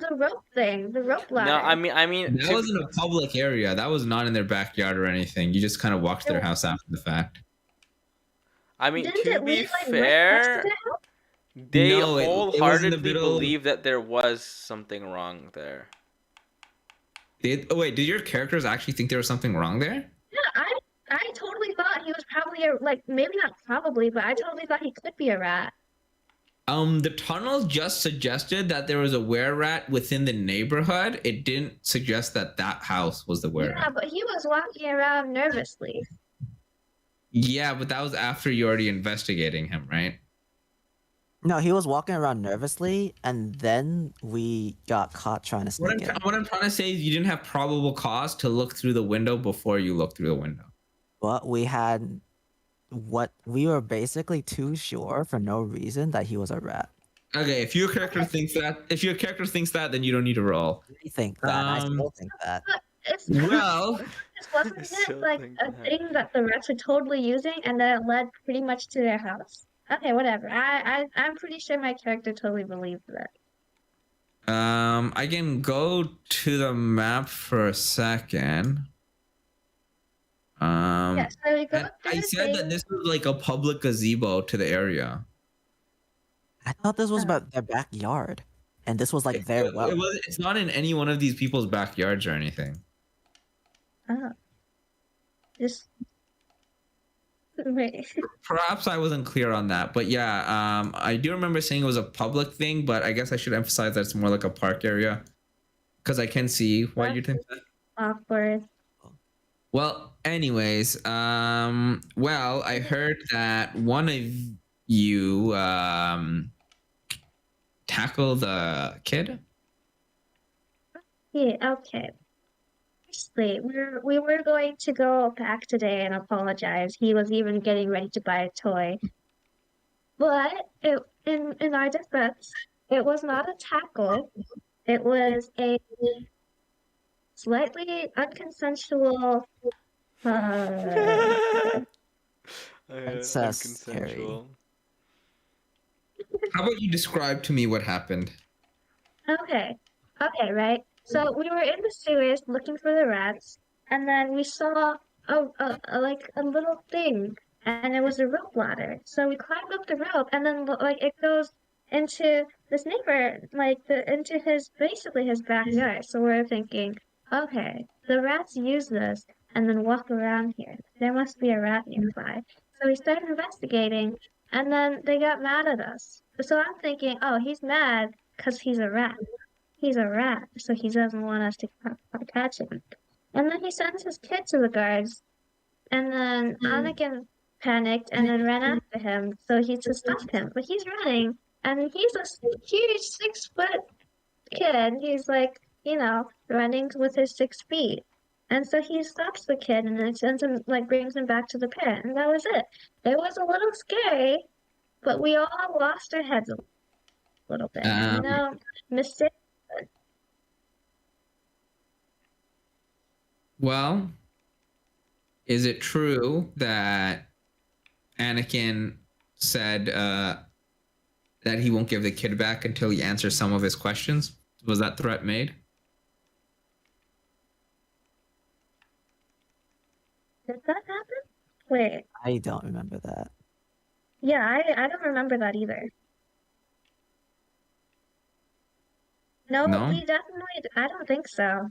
the rope thing, the rope No, ladder. I mean, That was in a public area. That was not in their backyard or anything. You just kind of walked their house after the fact. I mean, Didn't to it be lead like right next to fair, their house? they No, it was in the wholeheartedly middle. believe that there was something wrong there. Wait, did your characters actually think there was something wrong there? Yeah, I totally thought he was probably like maybe not probably, but I totally thought he could be a rat. The tunnel just suggested that there was a were-rat within the neighborhood. It didn't suggest that that house was the were-rat. Yeah, but he was walking around nervously. Yeah, but that was after you already investigating him, right? No, he was walking around nervously, and then we got caught trying to sneak in. What I'm trying to say is you didn't have probable cause to look through the window before you looked through the window. But we were basically too sure for no reason that he was a rat. Okay, if your character thinks that, then you don't need to roll. I think that. I still think that. Well, wasn't it like a thing that the rats were totally using, and that it led pretty much to their house? Okay, whatever. I'm pretty sure my character totally believed that. I can go to the map for a second. Yeah, so we go I said that this was like a public gazebo to the area. I thought this was about their backyard, and this was like their well. It's not in any one of these people's backyards or anything. Oh. Just wait. Perhaps I wasn't clear on that, but yeah, I do remember saying it was a public thing, but I guess I should emphasize that it's more like a park area, because I can see why you think that. Awkward. Well, anyways, well, I heard that one of you tackle the kid. Yeah, okay. Firstly, we were going to go back today and apologize. He was even getting ready to buy a toy. But in our defense, it was not a tackle. It was a slightly unconsensual Unconsensual. How about you describe to me what happened? Okay, right. So we were in the sewers looking for the rats, and then we saw like a little thing, and it was a rope ladder. So we climbed up the rope, and then like it goes into this neighbor, like into his basically his backyard. So we're thinking, okay, the rats use this and then walk around here. There must be a rat nearby. So we started investigating, and then they got mad at us. So I'm thinking, oh, he's mad because he's a rat. He's a rat, so he doesn't want us to catch him. And then he sends his kid to the guards, and then Anakin panicked and then ran after him, so he to stop him. But he's running, and he's a huge 6 foot kid. He's like, running with his 6 feet. And so he stops the kid and then sends him, like, brings him back to the parent. And that was it. It was a little scary, but we all lost our heads a little bit. Mistake. Well, is it true that Anakin said that he won't give the kid back until he answers some of his questions? Was that threat made? Did that happen? Wait. I don't remember that. Yeah, I don't remember that either. No, we definitely, I don't think so.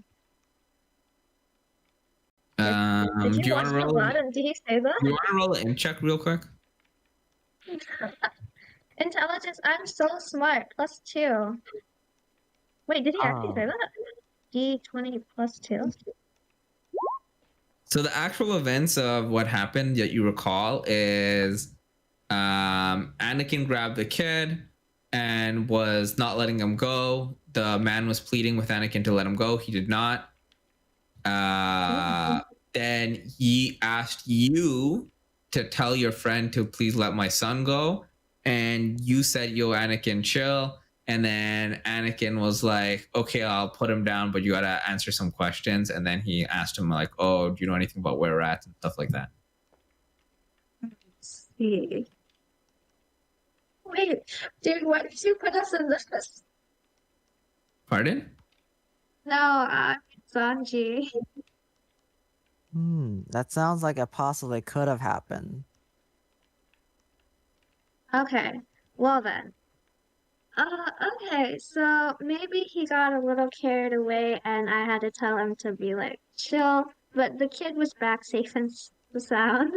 Did Do you you watch want to the roll? lot and did he say Do you that? want to roll an int check real quick? Intelligence, I'm so smart. +2. Wait, did he actually say Oh, that? D20 +2? So the actual events of what happened that you recall is Anakin grabbed the kid and was not letting him go. The man was pleading with Anakin to let him go. He did not. Then he asked you to tell your friend to please let my son go. And you said, yo, Anakin, chill. And then Anakin was like, okay, I'll put him down, but you got to answer some questions. And then he asked him, like, oh, do you know anything about where we're at and stuff like that? See. Wait, dude, why did you put us in this? Pardon? No, I'm Sanji. that sounds like it possibly could have happened. Okay, well then. Okay, so maybe he got a little carried away and I had to tell him to be like, chill, but the kid was back safe and sound.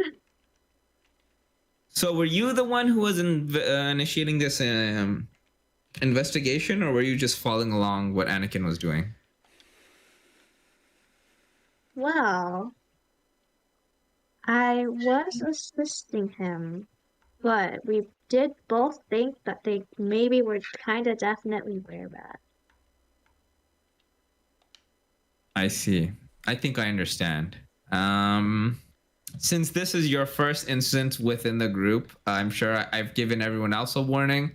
So were you the one who was initiating this investigation, or were you just following along what Anakin was doing? Well, I was assisting him, but we did both think that they maybe were kind of definitely were bad. I see. I think I understand. Since this is your first instance within the group, I'm sure I've given everyone else a warning.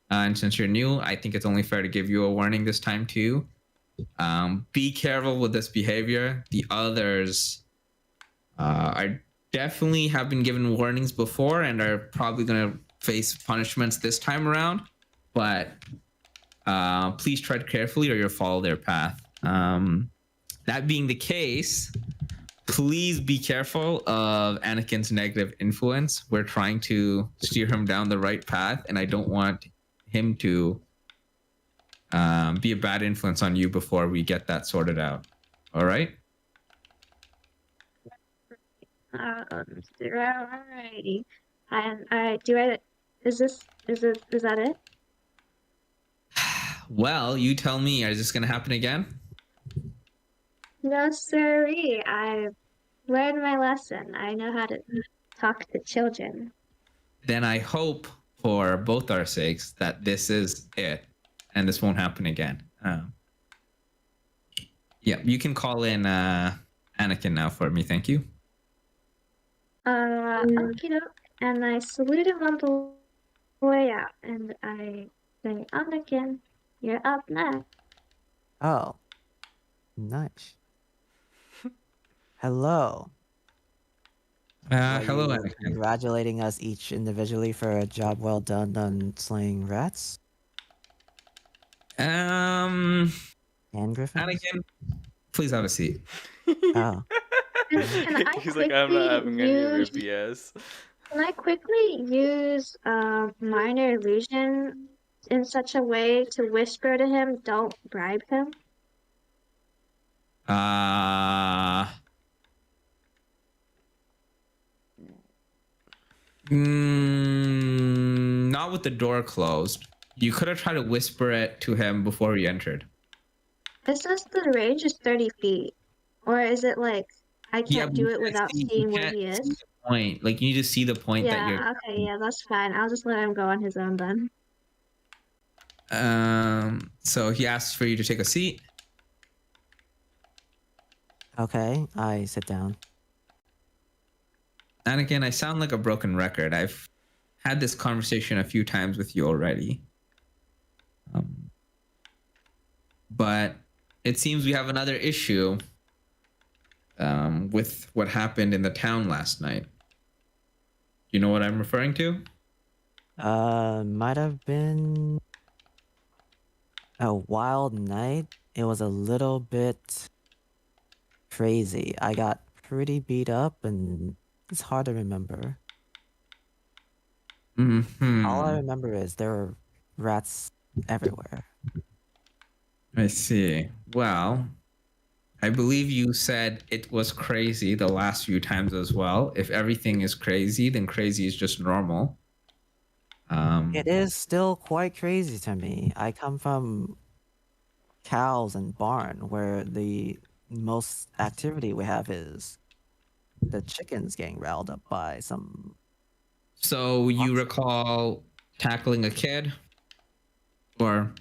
And since you're new, I think it's only fair to give you a warning this time too. Be careful with this behavior. The others are definitely have been given warnings before and are probably going to face punishments this time around. But please tread carefully or you'll follow their path. That being the case, please be careful of Anakin's negative influence. We're trying to steer him down the right path, and I don't want him to be a bad influence on you before we get that sorted out. All right? Alrighty. And is that it? Well, you tell me. Is this going to happen again? No, sirree. I've learned my lesson. I know how to talk to children. Then I hope for both our sakes that this is it and this won't happen again. Yeah, you can call in Anakin now for me. Thank you. Okie doke. And I salute him on the way out. And I say, Anakin, you're up next. Oh, nice. Hello. Hello, you Anakin. congratulating us each individually for a job well done on slaying rats Um, and griffins? Anakin, please have a seat. Oh, Can I He's like, I'm not having any of your use BS. Can I quickly use minor illusion in such a way to whisper to him, don't bribe him? Not with the door closed. You could have tried to whisper it to him before he entered. It says the range is 30 feet. Or is it like I Yeah, can't but do you it can't without see- you seeing where can't he see is? the point. Like you need to see the point that you're. Yeah, okay, yeah, that's fine. I'll just let him go on his own then. So he asks for you to take a seat. okay. I sit down. Anakin, I sound like a broken record. I've had this conversation a few times with you already. But it seems we have another issue with what happened in the town last night. You know what I'm referring to? Might have been a wild night. It was a little bit crazy. I got pretty beat up and it's hard to remember. All I remember is there were rats everywhere. I see. Well, I believe you said it was crazy the last few times as well. If everything is crazy, then crazy is just normal. It is still quite crazy to me. I come from cows and barn where the most activity we have is the chickens getting riled up by some So you recall tackling a kid or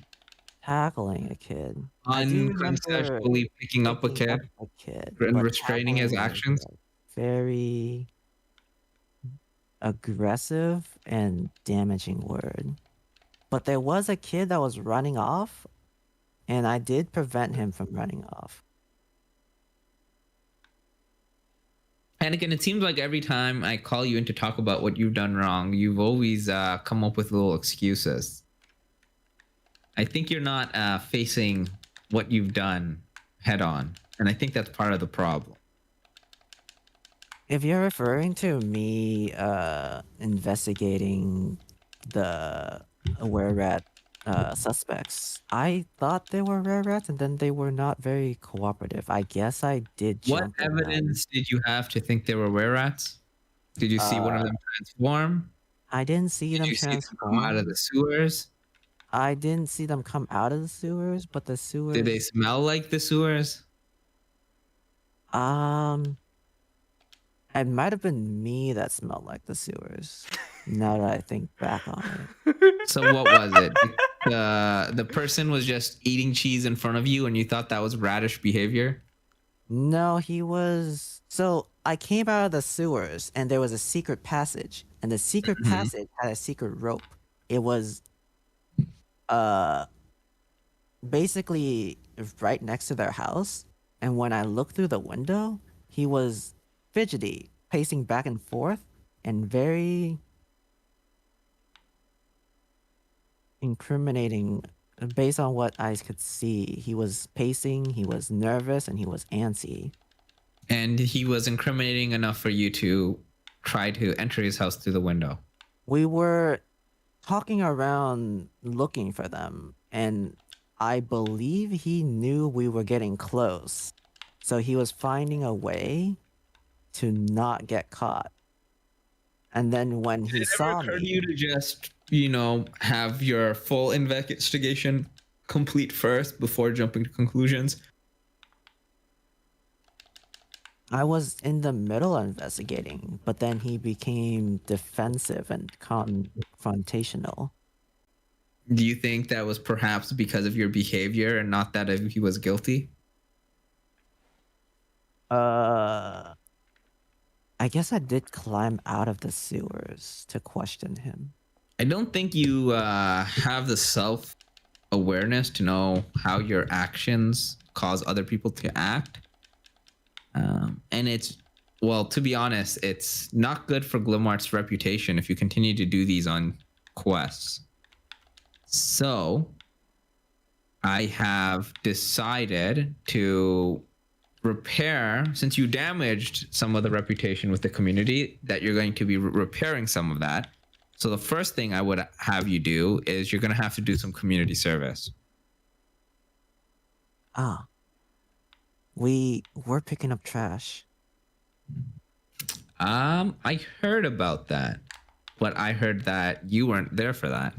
tackling a kid. I do remember unconsensually picking up a picking up kid a kid, and but restraining his tackling is actions? a very aggressive and damaging word. But there was a kid that was running off, and I did prevent him from running off. And again, it seems like every time I call you in to talk about what you've done wrong, you've always come up with little excuses. I think you're not facing what you've done head on. And I think that's part of the problem. If you're referring to me investigating the were rat suspects, I thought they were rare rats, and then they were not very cooperative. I guess I did What jump on them. evidence did you have to think they were were-rats? Did you see one of them transform? I didn't see them Did you see them come out of transform. the sewers? I didn't see them come out of the sewers, but the Did they sewers. smell like the sewers? It might have been me that smelled like the sewers. Now that I think back on it. So what was it? The person was just eating cheese in front of you and you thought that was radish behavior? No, he was. So I came out of the sewers and there was a secret passage, and the secret passage had a secret rope. It was basically right next to their house, and when I looked through the window, he was fidgety, pacing back and forth, and very incriminating. Based on what I could see, he was pacing, he was nervous, and he was antsy. And he was incriminating enough for you to try to enter his house through the window. We were talking around looking for them, and I believe he knew we were getting close. So he was finding a way to not get caught. And then when he saw Did it ever occur to me, you to just, have your full investigation complete first before jumping to conclusions? I was in the middle of investigating, but then he became defensive and confrontational. Do you think that was perhaps because of your behavior and not that he was guilty? I guess I did climb out of the sewers to question him. I don't think you have the self-awareness to know how your actions cause other people to act. And to be honest, it's not good for Glimmart's reputation if you continue to do these on quests. So I have decided to repair, since you damaged some of the reputation with the community, that you're going to be repairing some of that. So the first thing I would have you do is you're going to have to do some community service. We were picking up trash. I heard about that, but I heard that you weren't there for that.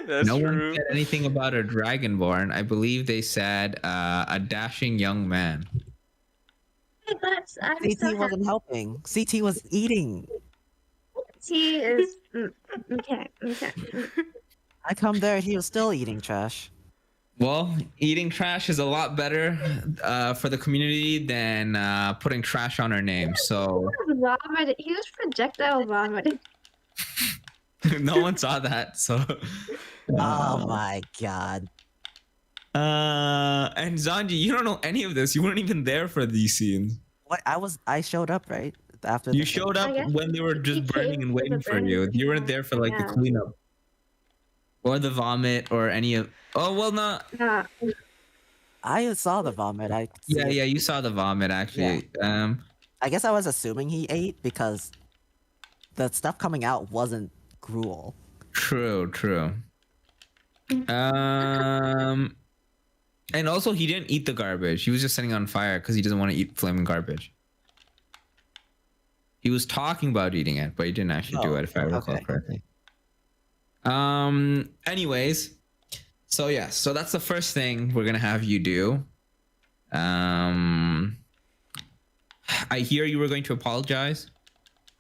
That's no true. one said anything about a dragonborn. I believe they said a dashing young man. I'm CT so wasn't helping. CT was eating. He is okay. I come there, he was still eating trash. Well, eating trash is a lot better for the community than putting trash on our name. So He was projectile vomiting. no one saw that. So Oh my god. and Zanji, you don't know any of this. You weren't even there for these scenes. What? I showed up right after. You showed up when they were just burning and waiting for you. You weren't there for like the cleanup or the vomit or any of. Oh well, not. Nah. I saw the vomit. Yeah, you saw the vomit actually. Yeah. I guess I was assuming he ate because the stuff coming out wasn't gruel. True. And also, he didn't eat the garbage. He was just setting it on fire because he doesn't want to eat flaming garbage. He was talking about eating it, but he didn't actually do it, if I recall correctly. Anyways, so yeah, so that's the first thing we're gonna have you do. I hear you were going to apologize.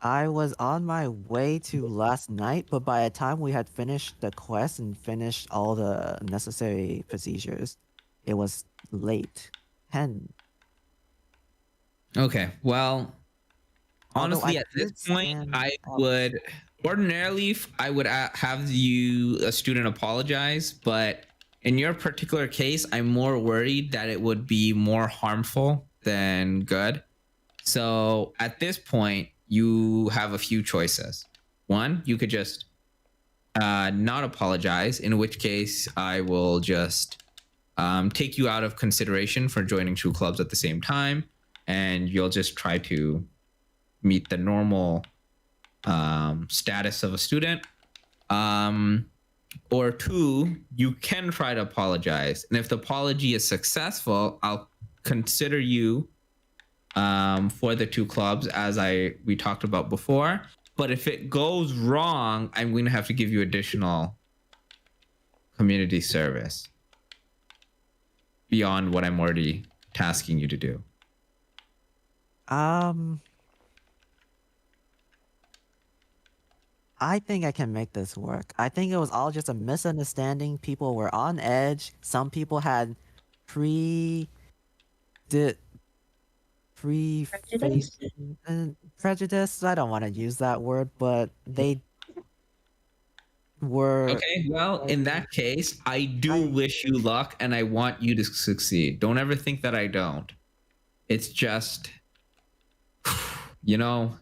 I was on my way to last night, but by the time we had finished the quest and finished all the necessary procedures, it was late. 10. Okay, well, honestly, at this point, I would ordinarily I would have a student apologize, but in your particular case, I'm more worried that it would be more harmful than good. So at this point, you have a few choices. One, you could just not apologize, in which case I will just take you out of consideration for joining two clubs at the same time, and you'll just try to meet the normal status of a student. Or two, you can try to apologize, and if the apology is successful, I'll consider you for the two clubs as we talked about before. But if it goes wrong, I'm going to have to give you additional community service beyond what I'm already tasking you to do. I think I can make this work. I think it was all just a misunderstanding. People were on edge. Some people had Prejudice? prejudice. I don't want to use that word, but they were. Okay, well, in that case, I do wish you luck and I want you to succeed. Don't ever think that I don't. It's just, you know,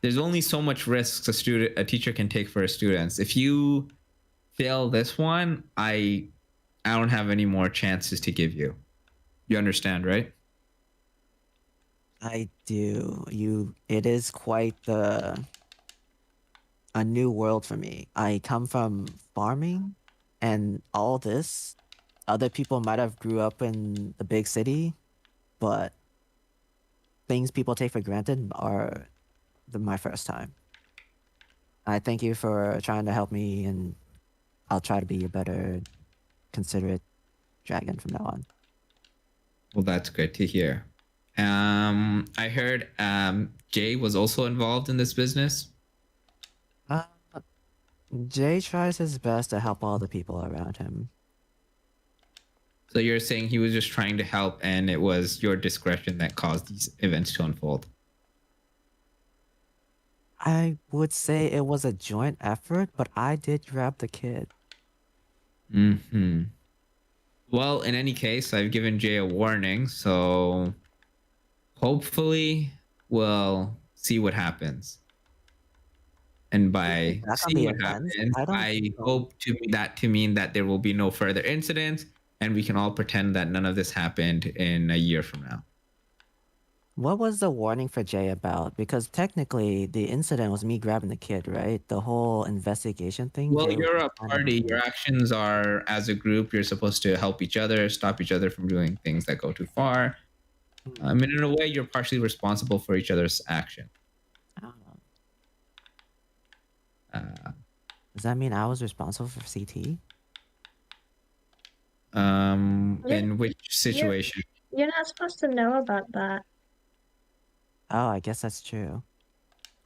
there's only so much risks a teacher can take for his students. If you fail this one, I don't have any more chances to give you. You understand, right? I do. It is quite a new world for me. I come from farming and all this. Other people might have grew up in the big city, but things people take for granted are my first time. I thank you for trying to help me, and I'll try to be a better, considerate dragon from now on. Well, that's good to hear. I heard Jay was also involved in this business. Jay tries his best to help all the people around him. So you're saying he was just trying to help and it was your discretion that caused these events to unfold? I would say it was a joint effort, but I did grab the kid. Mm-hmm. Well, in any case, I've given Jay a warning, so hopefully we'll see what happens. And by seeing what happens, I hope that to mean that there will be no further incidents and we can all pretend that none of this happened in a year from now. What was the warning for Jay about? Because technically the incident was me grabbing the kid, right? The whole investigation thing. Well, you're a party. Your actions are, as a group, you're supposed to help each other, stop each other from doing things that go too far. I mean, in a way, you're partially responsible for each other's action. Does that mean I was responsible for CT? In which situation? You're not supposed to know about that. Oh, I guess that's true.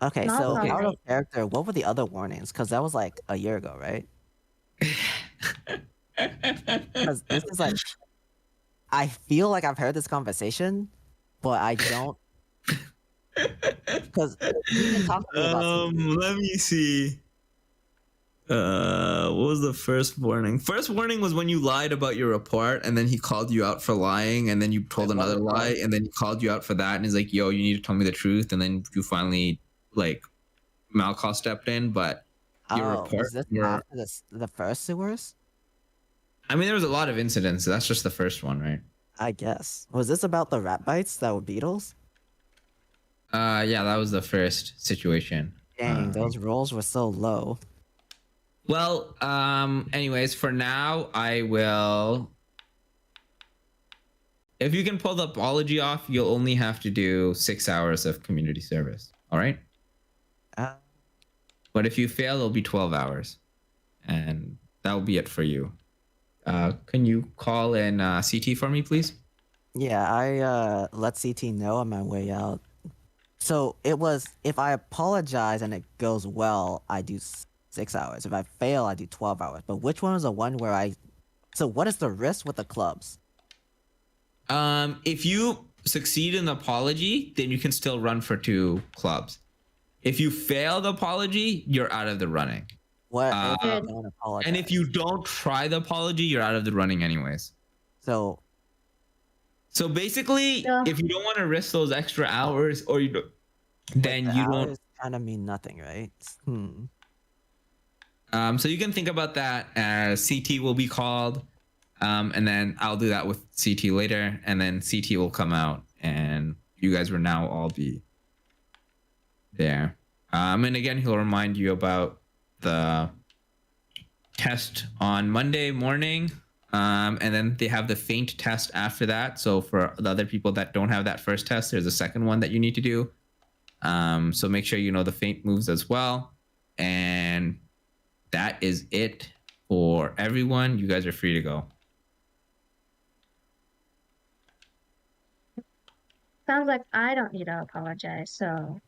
Okay, so out of character, what were the other warnings? Because that was like a year ago, right? Because this is like, I feel like I've heard this conversation, but I don't. Because you've been talking about let me see. What was the first warning? First warning was when you lied about your report, and then he called you out for lying, and then you told another lie, and then he called you out for that, and he's like, "Yo, you need to tell me the truth," and then you finally, like, Malkoff stepped in, but your report. Was this after the first sewers? I mean, there was a lot of incidents. So that's just the first one, right? I guess. Was this about the rat bites that were beetles? Yeah, that was the first situation. Dang, those rolls were so low. Well, anyways, for now, I will If you can pull the apology off, you'll only have to do 6 hours of community service. All right. Uh, But if you fail, it'll be 12 hours, and that will be it for you. Can you call in CT for me, please? yeah, I let CT know on my way out. So it was if I apologize and it goes well, I do 6 hours. If I fail, I do 12 hours. But which one is the one where I? So what is the risk with the clubs? If you succeed in the apology, then you can still run for 2 clubs. If you fail the apology, you're out of the running. What if I Good. don't apologize? And if you don't try the apology, you're out of the running anyways. So So basically, Yeah. if you don't want to risk those extra hours, or you don't, then the you don't. hours kind of mean nothing, right? So you can think about that as CT will be called, and then I'll do that with CT later, and then CT will come out, and you guys will now all be there. And again, he'll remind you about the test on Monday morning, and then they have the feint test after that. So for the other people that don't have that first test, there's a second one that you need to do. So make sure you know the feint moves as well, and that is it for everyone. You guys are free to go. Sounds like I don't need to apologize. So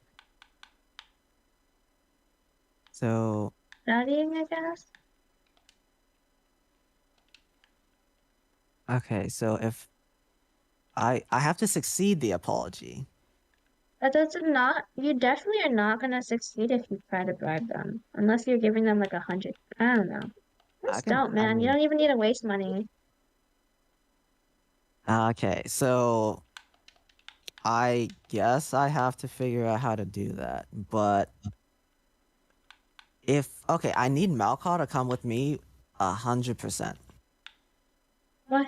So studying, I guess. okay, so if I have to succeed the apology. That does not. You definitely are not gonna succeed if you try to bribe them, unless you're giving them like 100. I don't know. I Just can. don't, man. You don't even need to waste money. Okay, so I guess I have to figure out how to do that. But if okay, I need Malcaw to come with me 100%. What?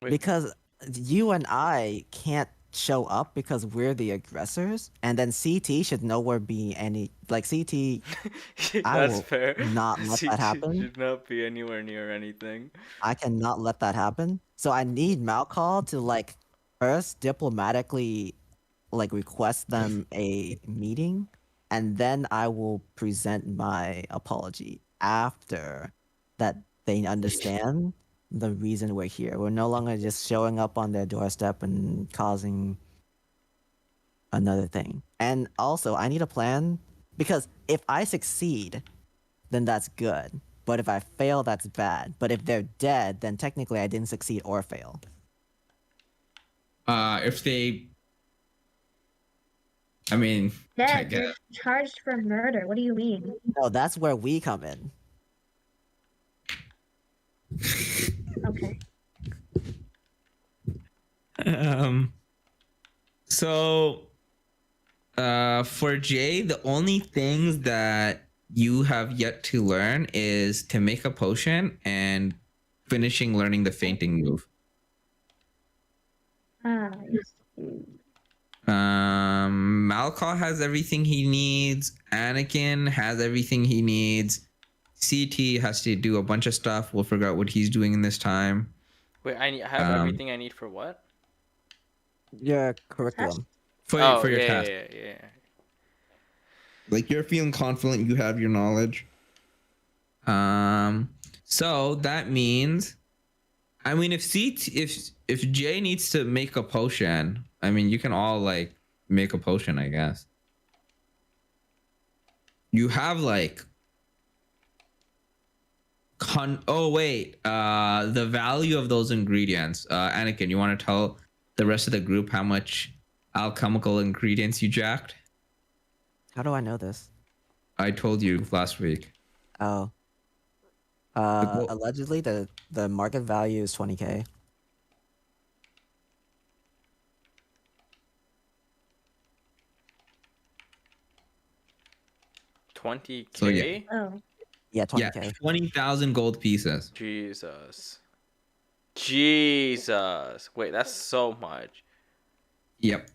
Wait. Because you and I can't show up because we're the aggressors, and then CT should nowhere be any like CT. I That's will fair. not let that CT happen. should not be anywhere near anything. I cannot let that happen. So I need Malcaw to like first diplomatically like request them a meeting, and then I will present my apology after that they understand the reason we're here. We're no longer just showing up on their doorstep and causing another thing. And also, I need a plan because if I succeed, then that's good. But if I fail, that's bad. But if they're dead, then technically I didn't succeed or fail. If they, I mean, I Dead. get You're it. charged for murder. What do you mean? No, that's where we come in. Okay. So for Jay, the only things that you have yet to learn is to make a potion and finishing learning the fainting move. Ah, I see. Malcaw has everything he needs. Anakin has everything he needs. CT has to do a bunch of stuff. We'll figure out what he's doing in this time. Wait, I have everything I need for what? Your curriculum. For Oh, your yeah, task. yeah. Like you're feeling confident you have your knowledge. So that means, I mean, if Jay needs to make a potion, I mean, you can all like make a potion, I guess. You have like the value of those ingredients. Anakin, you want to tell the rest of the group how much alchemical ingredients you jacked? How do I know this? I told you last week. Oh. Allegedly, the market value is 20K. $20K? So, yeah. Oh. Yeah, 20K. Yeah, 20,000 gold pieces. Jesus. Wait, that's so much. Yep.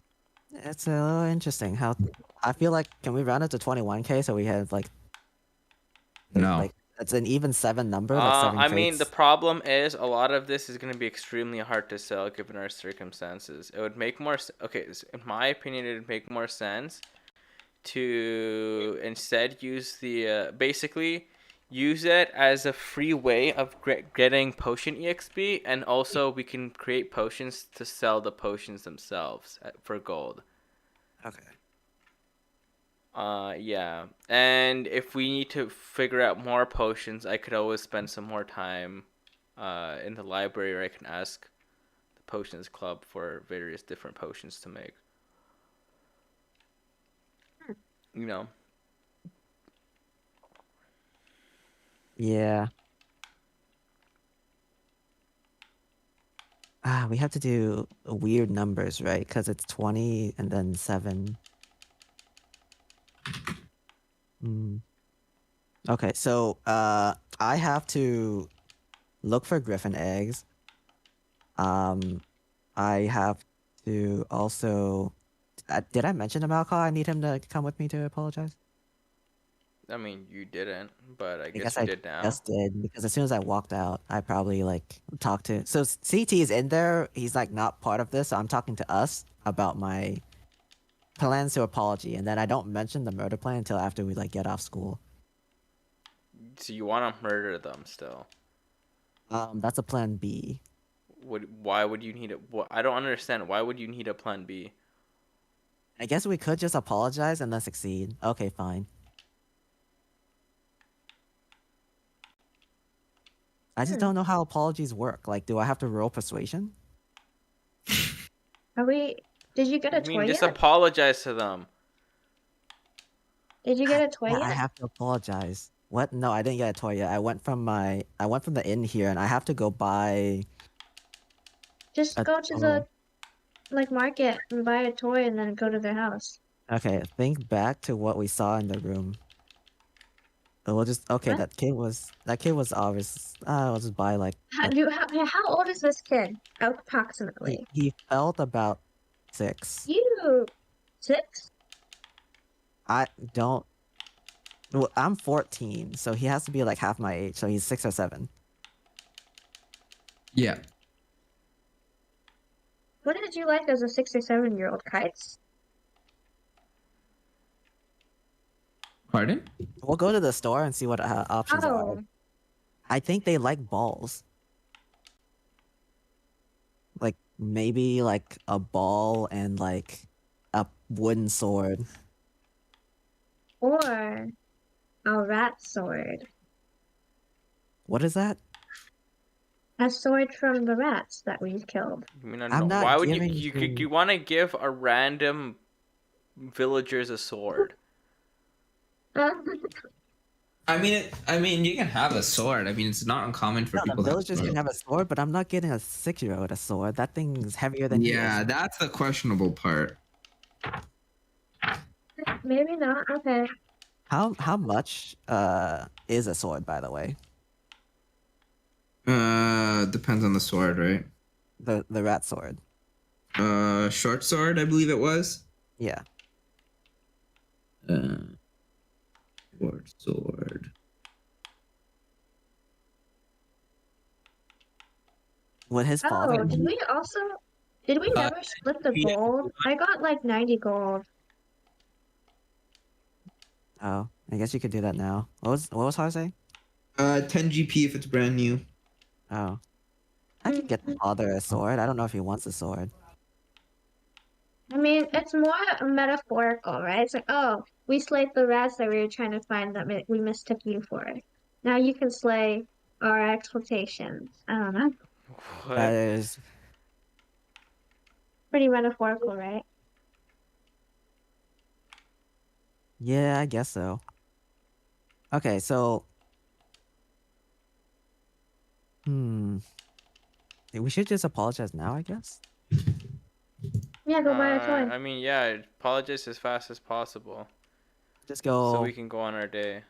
It's a little interesting how I feel like can we round it to 21K so we have like No. like It's an even 7 number, like 7 I mean, the crates. problem is a lot of this is going to be extremely hard to sell given our circumstances. It would make more okay, in my opinion, it would make more sense to instead use the basically use it as a free way of getting potion exp, and also we can create potions to sell the potions themselves for gold. Okay. Yeah, and if we need to figure out more potions, I could always spend some more time in the library, where I can ask the potions club for various different potions to make. You know. Yeah. We have to do weird numbers, right? Because it's 20 and then 7. Okay, so I have to look for griffin eggs. I have to also. Did I mention to Malcolm I need him to come with me to apologize? I mean, you didn't, but I guess guess you I did now. just did, because as soon as I walked out, I probably like talked to. So CT is in there. He's like not part of this. So I'm talking to us about my plans to apology, and then I don't mention the murder plan until after we like get off school. So you want to murder them still? That's a plan B. Why would you need it? I don't understand. Why would you need a plan B? I guess we could just apologize and then succeed. Okay, fine. I just don't know how apologies work. Like, do I have to roll persuasion? Are we? Did you get a I mean, toy just yet? apologize to them. Did you get a toy Yeah, yet? I have to apologize. What? No, I didn't get a toy yet. I went from the inn here, and I have to go buy. Just go to the market and buy a toy, and then go to their house. Okay, think back to what we saw in the room. We'll just What? that kid was obvious. We'll just buy like How old is this kid? Approximately. he felt about 6. You 6? I don't. Well, I'm 14, so he has to be like half my age. So he's 6 or 7. Yeah. What did you like as a 6 or 7-year-old? Kites? Pardon? We'll go to the store and see what options are. Oh, I think they like balls. Like maybe like a ball and like a wooden sword. or a rat sword. What is that? A sword from the rats that we've killed. I mean, I don't I'm know. not Why would giving you want to give a random villagers a sword? I mean, you can have a sword. I mean, it's not uncommon for No, people the to have villagers can swords. have a sword, but I'm not getting a 6-year-old a sword. That thing's heavier than he Yeah, is. that's the questionable part. Maybe not. Okay. How much is a sword, by the way? Depends on the sword, right? The rat sword. Short sword, I believe it was. Yeah. Short sword. Would his father? Oh, did we never split the yeah. gold? I got like 90 gold. Oh, I guess you could do that now. What was Har saying? 10 GP if it's brand new. Oh, I could get the father a sword. I don't know if he wants a sword. I mean, it's more metaphorical, right? It's like, oh, we slayed the rats that we were trying to find that we mistook you for. Now you can slay our expectations. I don't know. That What? is. Pretty metaphorical, right? Yeah, I guess so. Okay, so. We should just apologize now, I guess. Yeah, go buy a toy. I mean, yeah, apologize as fast as possible Just so go. we can go on our day.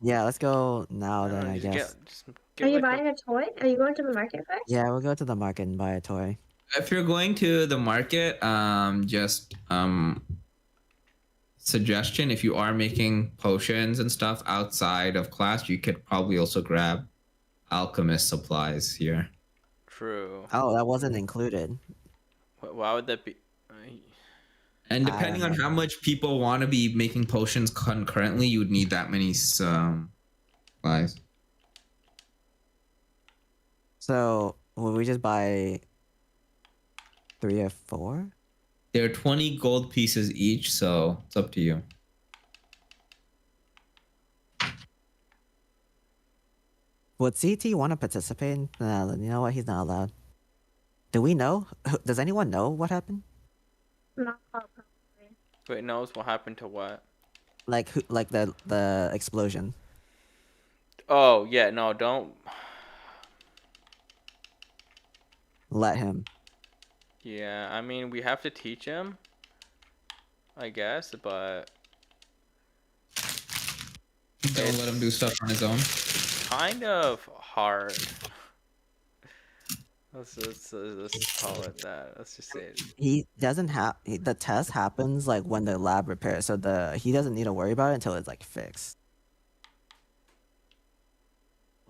Yeah, let's go now I don't then, know, I guess. just Are get you like buying a toy? Are you going to the market first? Yeah, we'll go to the market and buy a toy. If you're going to the market, just suggestion, if you are making potions and stuff outside of class, you could probably also grab alchemist supplies here. True. Oh, that wasn't included. Why would that be? And depending on how much people want to be making potions concurrently, you would need that many supplies. So, will we just buy 3 or 4? They're 20 gold pieces each, so it's up to you. Would CT want to participate? You know what? He's not allowed. Do we know? Does anyone know what happened? Not probably. Wait, knows what happened to what? Like who? Like the explosion. Oh yeah, no, don't. Let him. Yeah, I mean we have to teach him, I guess, but Don't let him do stuff on his own. kind of hard. Let's call it that. Let's just say it. He doesn't have the test happens like when the lab repairs, so he doesn't need to worry about it until it's like fixed.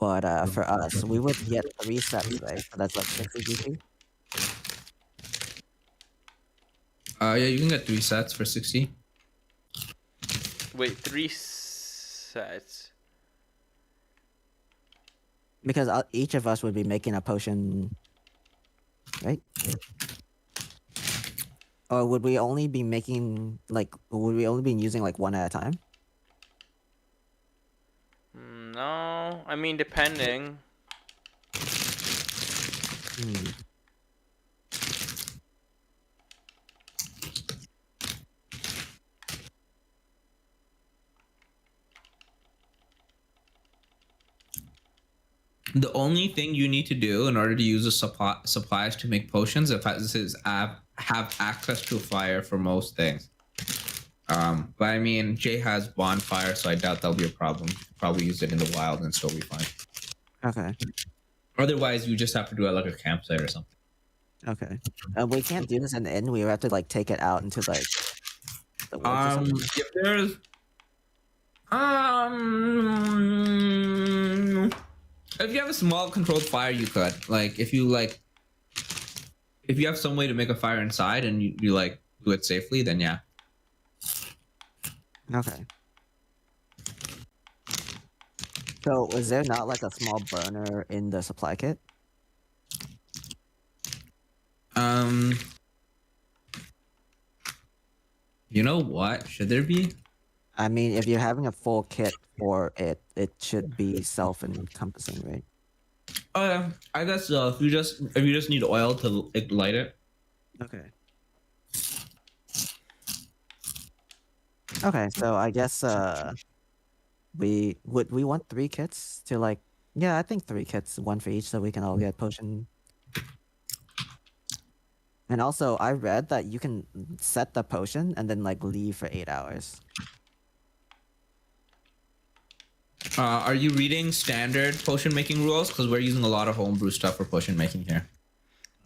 But for us, we would get 3 sets, right? So that's like 60 GP. Yeah, you can get 3 sets for 60. Wait, 3 sets. Because each of us would be making a potion, right? Or would we only be making would we only be using like 1 at a time? No, I mean depending. The only thing you need to do in order to use the supplies to make potions is have access to fire for most things. But I mean, Jay has bonfire, so I doubt that'll be a problem. Probably use it in the wild and still be fine. Okay. Otherwise, you just have to do it like a campsite or something. Okay. We can't do this in the inn. We have to like take it out into like the woods or something. If there's if you have a small controlled fire, you could if you have some way to make a fire inside and you like do it safely, then yeah. Okay. So, is there not like a small burner in the supply kit? You know what? Should there be? I mean, if you're having a full kit for it, it should be self-encompassing, right? Oh yeah, I guess so. If you just need oil to light it. Okay. Okay, so I guess we want 3 kits to like, yeah, I think 3 kits, 1 for each, so we can all get potion. And also, I read that you can set the potion and then like leave for 8 hours. Are you reading standard potion making rules? Because we're using a lot of homebrew stuff for potion making here.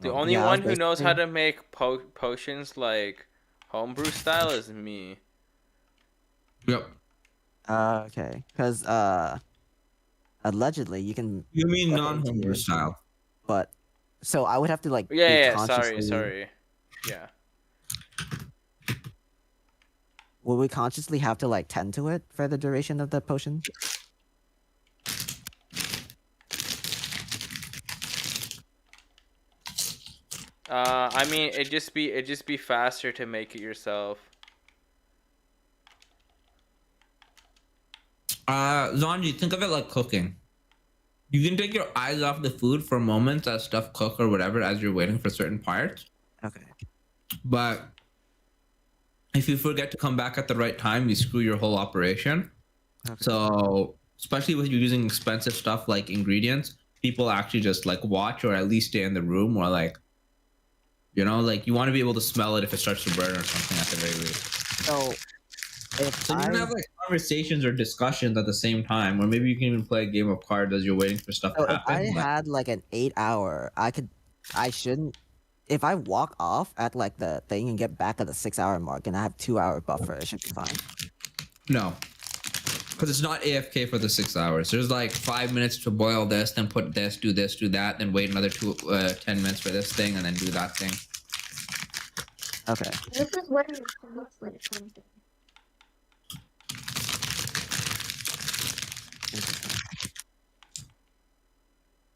The only one who knows how to make potions like homebrew style is me. Yep. Okay, because allegedly you can. You mean non-homebrew style? But so I would have to like. Yeah. Sorry. Yeah. Will we consciously have to like tend to it for the duration of the potion? I mean, it'd just be faster to make it yourself. Zanji, think of it like cooking. You can take your eyes off the food for moments as stuff cook or whatever as you're waiting for certain parts. Okay. But if you forget to come back at the right time, you screw your whole operation. Okay. So, especially with you using expensive stuff like ingredients, people actually just like watch or at least stay in the room or like, you know, like you want to be able to smell it if it starts to burn or something at the very least. So, you can have like conversations or discussions at the same time, or maybe you can even play a game of cards as you're waiting for stuff to happen. If I had like an 8 hour, I shouldn't. if I walk off at like the thing and get back at the 6-hour mark and I have 2-hour buffer, it should be fine. No, because it's not AFK for the 6 hours. There's like 5 minutes to boil this, then put this, do that, then wait another 10 minutes for this thing, and then do that thing. Okay. This is what it looks like.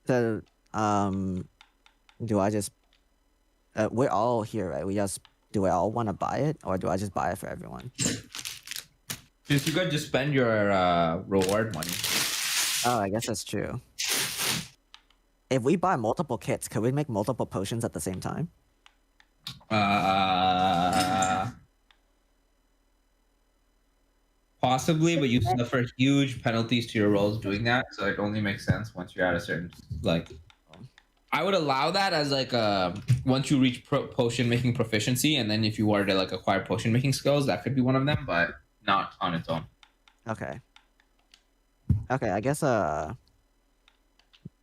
So, do I just? We're all here, right? Do I all want to buy it, or do I just buy it for everyone? If you could just spend your reward money. Oh, I guess that's true. If we buy multiple kits, could we make multiple potions at the same time? Possibly, but you suffer huge penalties to your rolls doing that, so it only makes sense once you're at a certain like. I would allow that as like once you reach potion making proficiency, and then if you were to like acquire potion making skills, that could be one of them, but not on its own. Okay. Okay, I guess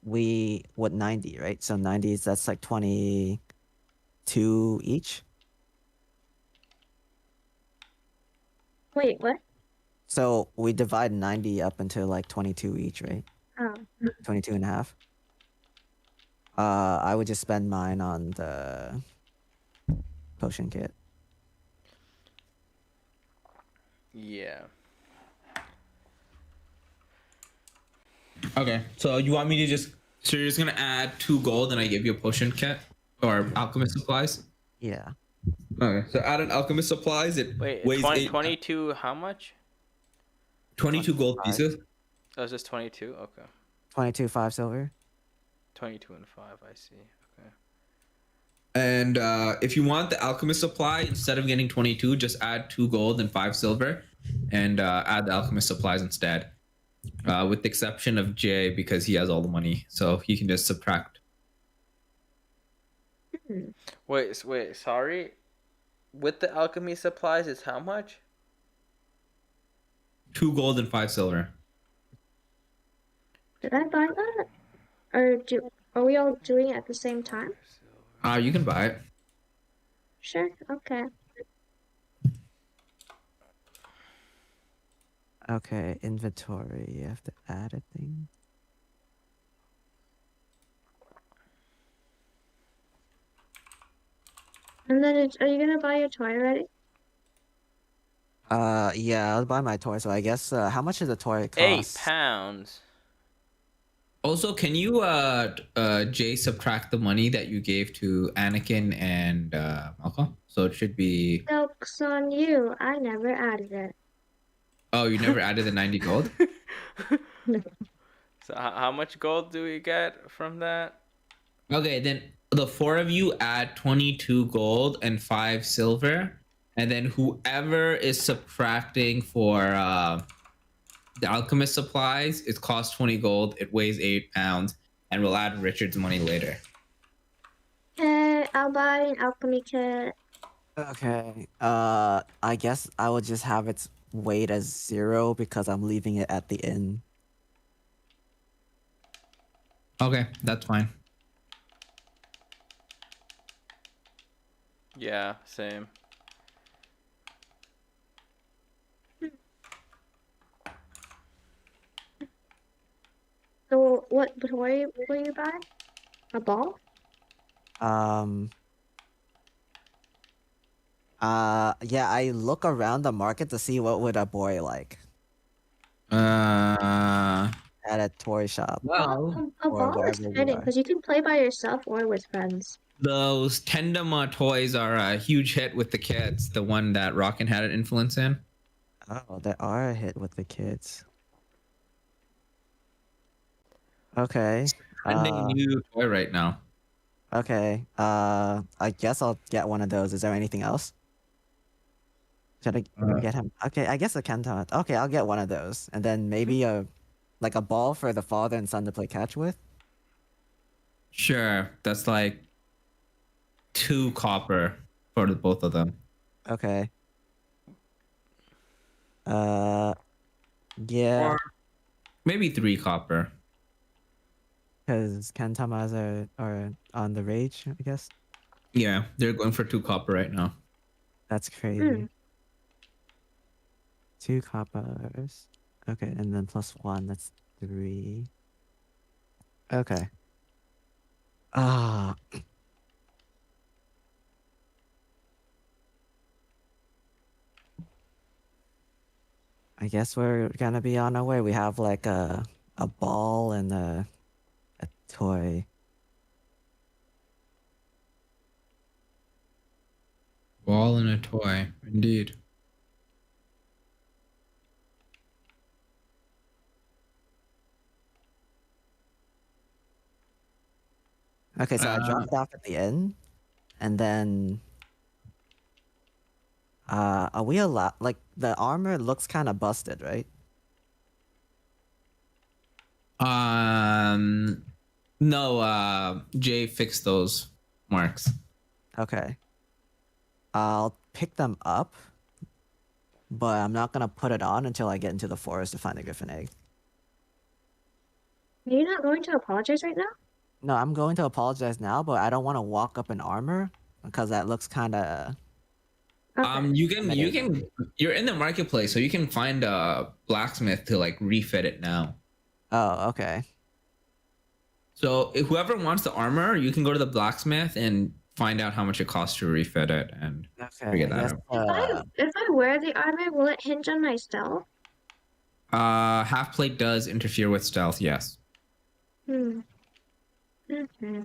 we what 90, right? So 90s, that's like 22 each. Wait, what? So we divide 90 up into like 22 each, right? Oh. 22 and a half. I would just spend mine on the potion kit. Yeah. Okay, so you want me to so you're just gonna add 2 gold and I give you a potion kit or alchemist supplies? Yeah. Okay, so add an alchemist supplies. It Wait, weighs 22, how much? 22 gold 25. pieces. Oh, it's just 22? Okay. 22, 5 silver. 22 and 5, I see. Okay. And if you want the alchemist supply, instead of getting 22, just add 2 gold and 5 silver, and add the alchemist supplies instead. With the exception of Jay, because he has all the money, so he can just subtract. Wait, sorry. With the alchemy supplies, it's how much? 2 gold and 5 silver. Did I buy that? Or are we all doing it at the same time? You can buy it. Sure, okay. Okay, inventory. You have to add a thing. And then are you gonna buy your toy already? Yeah, I'll buy my toy. So I guess how much does a toy cost? £8. Also, can you Jay subtract the money that you gave to Anakin and Malcolm? So it should be. Joke's on you. I never added it. Oh, you never added the 90 gold? No. So how much gold do we get from that? Okay, then the 4 of you add 22 gold and 5 silver, and then whoever is subtracting for the alchemist supplies, it costs 20 gold, it weighs 8 pounds, and we'll add Richard's money later. Okay, I'll buy an alchemy kit. Okay. I guess I will just have its weight as 0 because I'm leaving it at the inn. Okay, that's fine. Yeah, same. So what toy will you buy? A ball? Yeah, I look around the market to see what would a boy like Well, at a toy shop. A Or ball is wherever we fitting are. because you can play by yourself or with friends. those Tendama toys are a huge hit with the kids. The one that Rockin had an influence in. Oh, they are a hit with the kids. Okay. Trending new toy right now. Okay. I guess I'll get one of those. Is there anything else? Should I get him? Okay, I guess I can tell it. Okay, I'll get one of those, and then maybe a ball for the father and son to play catch with. Sure, that's like 2 copper for the both of them. Okay. Yeah, Or maybe 3 copper. because Kantamas are on the rage, I guess. Yeah, they're going for 2 copper right now. That's crazy. 2 coppers. Okay, and then +1, that's 3. Okay. Ah. I guess we're gonna be on our way. We have like a ball and a toy. Ball and a toy, indeed. Okay, so I dropped off at the inn, and then are we allowed, like, the armor looks kind of busted, right? No, Jay fixed those marks. Okay. I'll pick them up, but I'm not gonna put it on until I get into the forest to find the griffin egg. Are you not going to apologize right now? No, I'm going to apologize now, but I don't want to walk up in armor because that looks kind of. Okay. You're in the marketplace, so you can find a blacksmith to like refit it now. Oh, okay. So if whoever wants the armor, you can go to the blacksmith and find out how much it costs to refit it and figure that out. If I wear the armor, will it hinge on my stealth? Half plate does interfere with stealth, yes. Okay.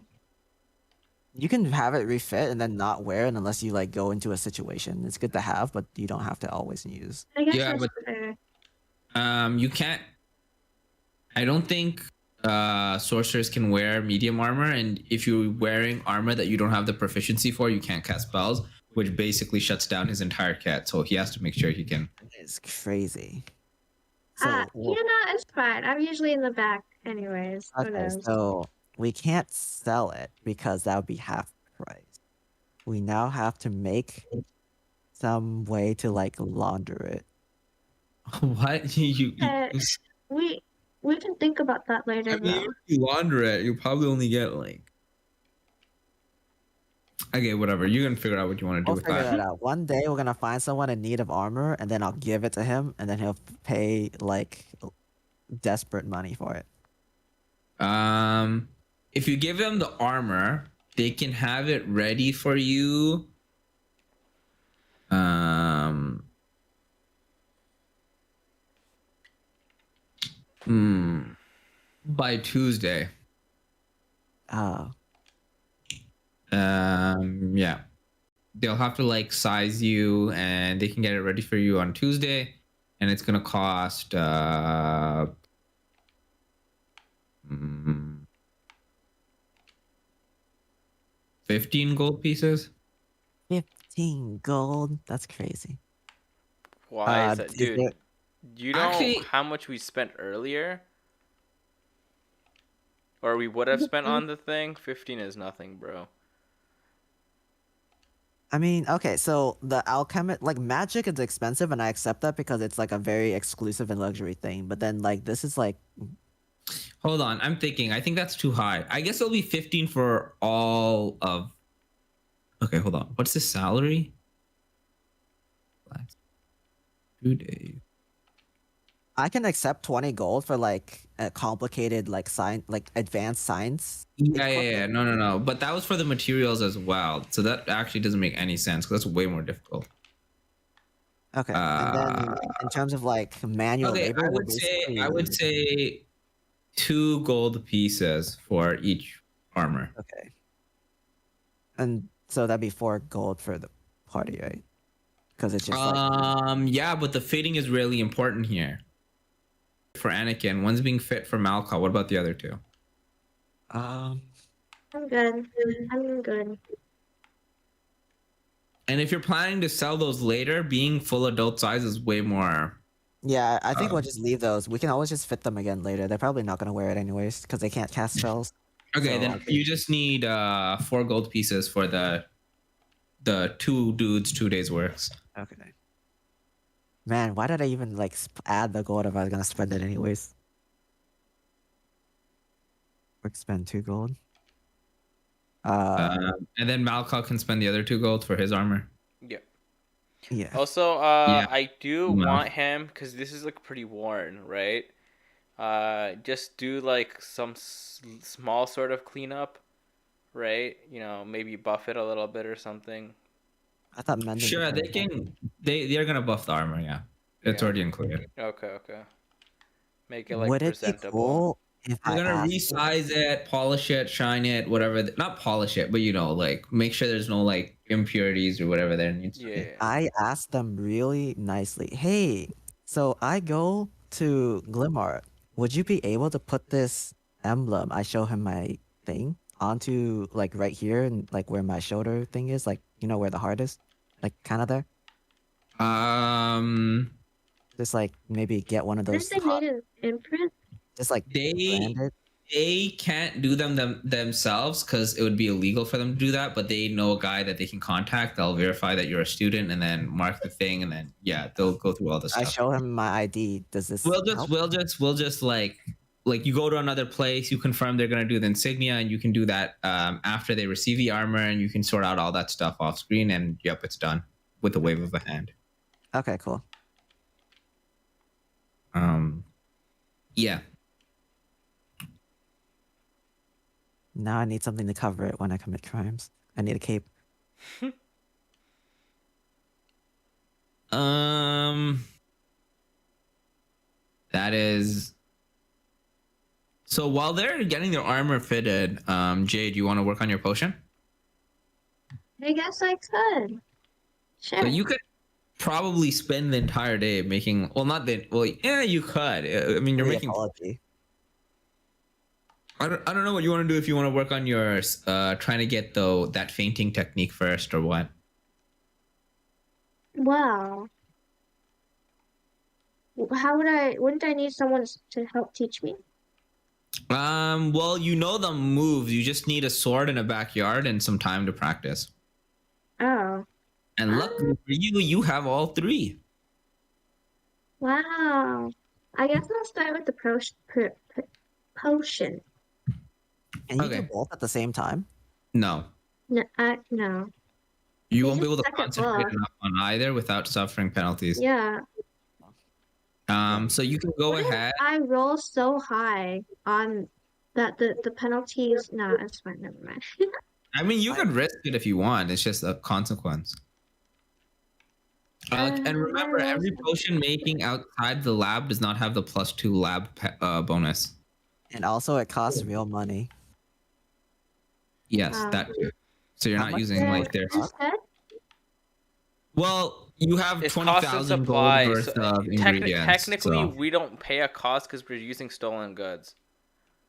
You can have it refit and then not wear it unless you like go into a situation. It's good to have, but you don't have to always use. I guess Yeah, that's but fair. you can't. I don't think sorcerers can wear medium armor, and if you're wearing armor that you don't have the proficiency for, you can't cast spells, which basically shuts down his entire kit. So he has to make sure he can. It's crazy. So it's fine. I'm usually in the back anyways. okay, so we can't sell it because that would be half price. We now have to make some way to like launder it. What we can think about that later. I mean, if you launder it, you'll probably only get like. Okay, whatever. You can figure out what you want to do with Figure that. that out. One day we're gonna find someone in need of armor, and then I'll give it to him, and then he'll pay like desperate money for it. If you give them the armor, they can have it ready for you. By Tuesday. Oh. Yeah. They'll have to like size you, and they can get it ready for you on Tuesday, and it's gonna cost 15 gold pieces. 15 gold? That's crazy. Why is that, dude? You know how much we spent earlier? Or we would have spent on the thing? 15 is nothing, bro. I mean, okay, so the alchemist, like magic is expensive, and I accept that because it's like a very exclusive and luxury thing. But then like this is like. Hold on, I'm thinking. I think that's too high. I guess it'll be 15 for all of. Okay, hold on. What's the salary? 2 days. I can accept 20 gold for like a complicated like advanced science. Yeah. No. But that was for the materials as well. So that actually doesn't make any sense because that's way more difficult. Okay. And then in terms of like manual labor, I would say 2 gold pieces for each armor. Okay. And so that'd be 4 gold for the party, right? Because it's just yeah, but the fitting is really important here. For Anakin, one's being fit for Malka. What about the other 2? I'm good. I'm good. And if you're planning to sell those later, being full adult size is way more. Yeah, I think we'll just leave those. We can always just fit them again later. They're probably not going to wear it anyways because they can't cast spells. Okay, so, then you just need 4 gold pieces for the 2 dudes 2 days works. Okay. Man, why did I even like add the gold if I was gonna spend it anyways? Quick spend 2 gold. And then Malcolm can spend the other 2 gold for his armor. Yeah. Yeah. Also, Yeah. I do No. want him because this is like pretty worn, right? Just do like some small sort of cleanup, right? You know, maybe buff it a little bit or something. I thought mending. Sure, they can. They're gonna buff the armor. Yeah, it's Yeah. already included. Okay, okay. Make it like Would it be presentable. cool if They're I gonna asked him- resize it, polish it, shine it, whatever. Not polish it, but like make sure there's no like impurities or whatever there needs to be. Yeah. I asked them really nicely, hey, so I go to Glimart. Would you be able to put this emblem? I show him my thing onto like right here and like where my shoulder thing is, like where the heart is, like kind of there. Just like maybe get one of those. Didn't they need an imprint? Just like They branded. can't do them themselves because it would be illegal for them to do that. But they know a guy that they can contact. They'll verify that you're a student and then mark the thing, and then they'll go through all this I stuff. show him my ID. Does this? We'll help? just like you go to another place, you confirm they're gonna do the insignia, and you can do that after they receive the armor, and you can sort out all that stuff off screen, and yep, it's done with a wave of a hand. Okay, cool. Yeah. Now I need something to cover it when I commit crimes. I need a cape. That is. So while they're getting their armor fitted, Jay, do you want to work on your potion? I guess I could. Sure. So you could probably spend the entire day making. Well, not that. Well, yeah, you could. I mean, you're The making. apology. I don't know what you want to do if you want to work on your trying to get that fainting technique first or what. Wow. Wouldn't I need someone to help teach me? Well, the moves. You just need a sword in a backyard and some time to practice. Oh. And luckily for you, you have all 3. Wow. I guess I'll start with the potion. And you Okay. do both at the same time? No. No, no. You won't be able to second concentrate block. enough on either without suffering penalties. Yeah. So you can go What if ahead. I roll so high on that the penalties. No, that's fine. Never mind. I mean, you could risk it if you want. It's just a consequence. And remember, every potion making outside the lab does not have the +2 lab bonus. And also it costs real money. Yes, Wow. that too. So you're How not much using is like it? their. You said? Well, you have It's 20,000 cost and gold supplies. worth So, of ingredients. technically, so. we don't pay a cost because we're using stolen goods.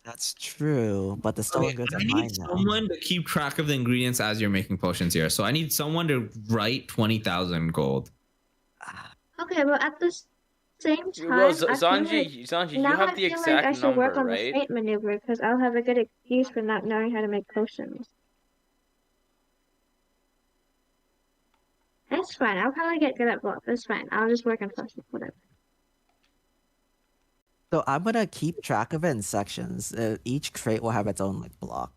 That's true, but the stolen goods I are need mine now. someone to keep track of the ingredients as you're making potions here. So I need someone to write 20,000 gold. Okay, but at the same time, Well, I feel like Zanji, you now have I the feel like I exact should number, work on the right? fate maneuver because I'll have a good excuse for not knowing how to make potions. That's fine. I'll probably get good at both. That's fine. I'll just work on potions, whatever. So I'm gonna keep track of it in sections. Each crate will have its own like block.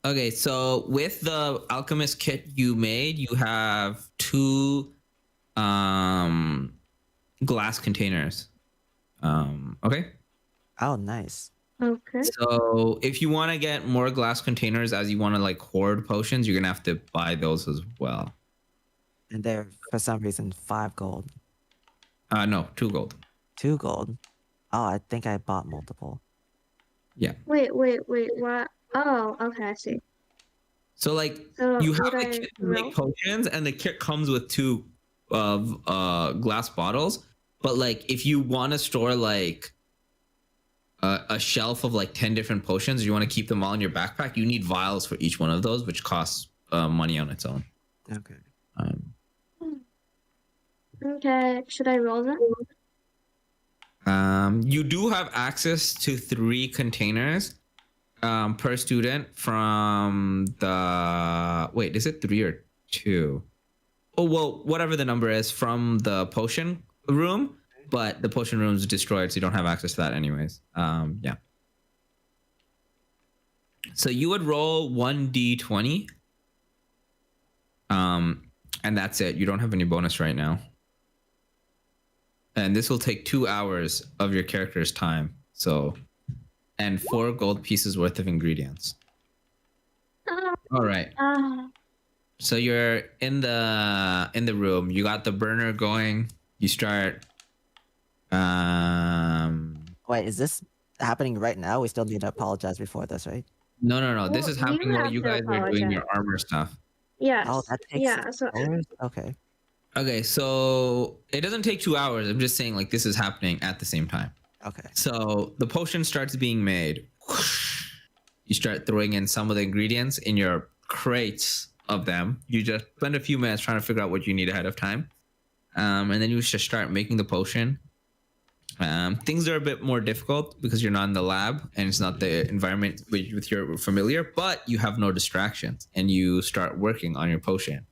Okay, so with the alchemist kit you made, you have 2 glass containers. Okay. Oh, nice. Okay. So if you want to get more glass containers as you want to like hoard potions, you're gonna have to buy those as well. And they're for some reason 5 gold. No, 2 gold. 2 gold. Oh, I think I bought multiple. Yeah. Wait, what? Oh, okay, I see. So like So you have would the I kit to roll? make potions, and the kit comes with 2 of glass bottles. But like if you want to store like a shelf of like 10 different potions, you want to keep them all in your backpack, you need vials for each one of those, which costs money on its own. Okay. Okay, should I roll them? You do have access to 3 containers per student from the wait, is it 3 or 2? Oh well, whatever the number is from the potion room, but the potion room's destroyed, so you don't have access to that anyways. Yeah. So you would roll 1d20. And that's it. You don't have any bonus right now. And this will take 2 hours of your character's time. So, and 4 gold pieces worth of ingredients. All right. So you're in the room. You got the burner going. You start. Wait, is this happening right now? We still need to apologize before this, right? No. This Well, is happening you while have you to guys are doing your apologize. armor stuff. Yes. Oh, that takes Yeah. So hours? Okay. Okay, so it doesn't take 2 hours. I'm just saying, like, this is happening at the same time. Okay. So the potion starts being made. You start throwing in some of the ingredients in your crates of them. You just spend a few minutes trying to figure out what you need ahead of time. And then you just start making the potion. Things are a bit more difficult because you're not in the lab and it's not the environment with you're familiar, but you have no distractions and you start working on your potion.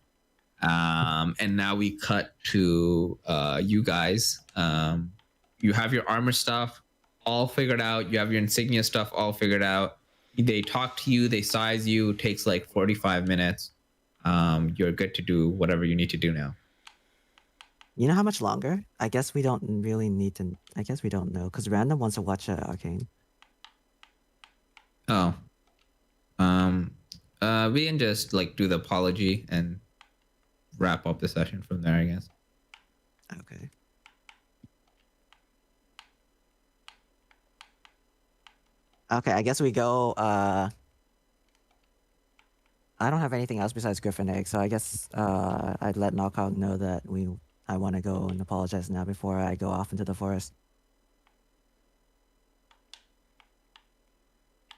And now we cut to you guys. You have your armor stuff all figured out. You have your insignia stuff all figured out. They talk to you. They size you. It takes like 45 minutes. You're good to do whatever you need to do now. You know how much longer? I guess we don't really need to. I guess we don't know because Random wants to watch Arcane. Oh. We can just like do the apology and wrap up the session from there, I guess. Okay. Okay, I guess we go. I don't have anything else besides Griffin Egg, so I guess I'd let Knockout know that I want to go and apologize now before I go off into the forest.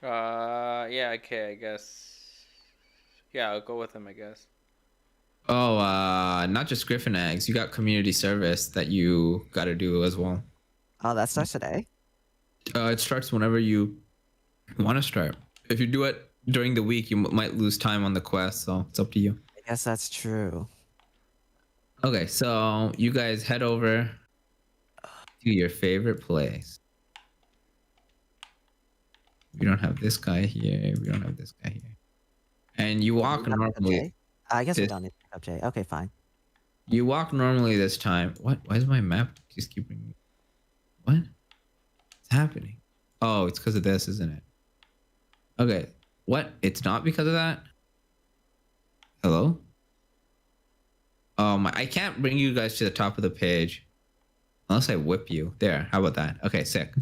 Yeah, okay, I guess. Yeah, I'll go with him, I guess. Oh, not just Griffin Eggs. You got community service that you got to do as well. Oh, that starts today? It starts whenever you want to start. If you do it during the week, you might lose time on the quest, so it's up to you. I guess that's true. Okay, so you guys head over to your favorite place. We don't have this guy here. We don't have this guy here. And you walk normally. I guess we don't need to pick up Jay. Okay, fine. You walk normally this time. What? Why is my map just keeping? What? What's happening? Oh, it's because of this, isn't it? Okay. What? It's not because of that? Hello? Oh my! I can't bring you guys to the top of the page unless I whip you. There. How about that? Okay, sick.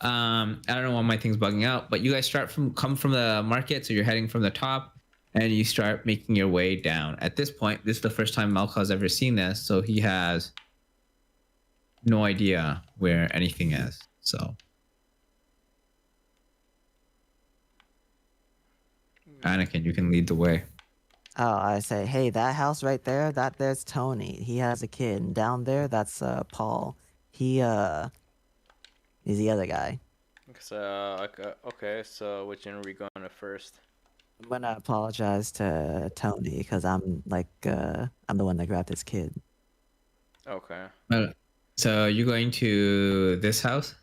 I don't know why my thing's bugging out, but you guys come from the market, so you're heading from the top, and you start making your way down. At this point, this is the first time Malka's ever seen this, so he has no idea where anything is. So, Anakin, you can lead the way. Oh, I say, hey, that house right there, there's Tony. He has a kid. And down there, that's Paul. He's the other guy. So, okay, so which one are we going to first? I'm gonna apologize to Tony because I'm the one that grabbed his kid. Okay. So you're going to this house?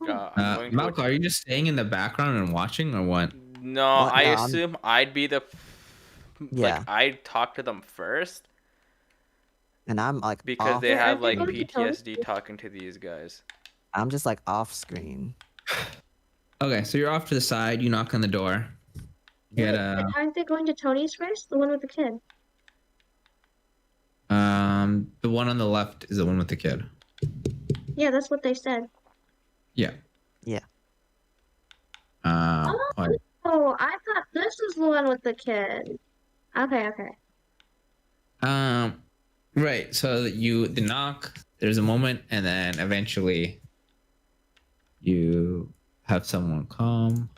I'm going Malka, are you just staying in the background and watching, or what? No, What? I No, assume I'd be the. Yeah. Like, I'd talk to them first. And I'm like Because off. they have Aren't they like going to Tony? PTSD talking to these guys. I'm just like off screen. Okay, so you're off to the side. You knock on the door. You Wait, get but aren't they going to Tony's first? The one with the kid. the one on the left is the one with the kid. Yeah, that's what they said. Yeah. Yeah. Oh, I thought this was the one with the kid. Okay. Right. So the knock. There's a moment, and then eventually, you have someone come.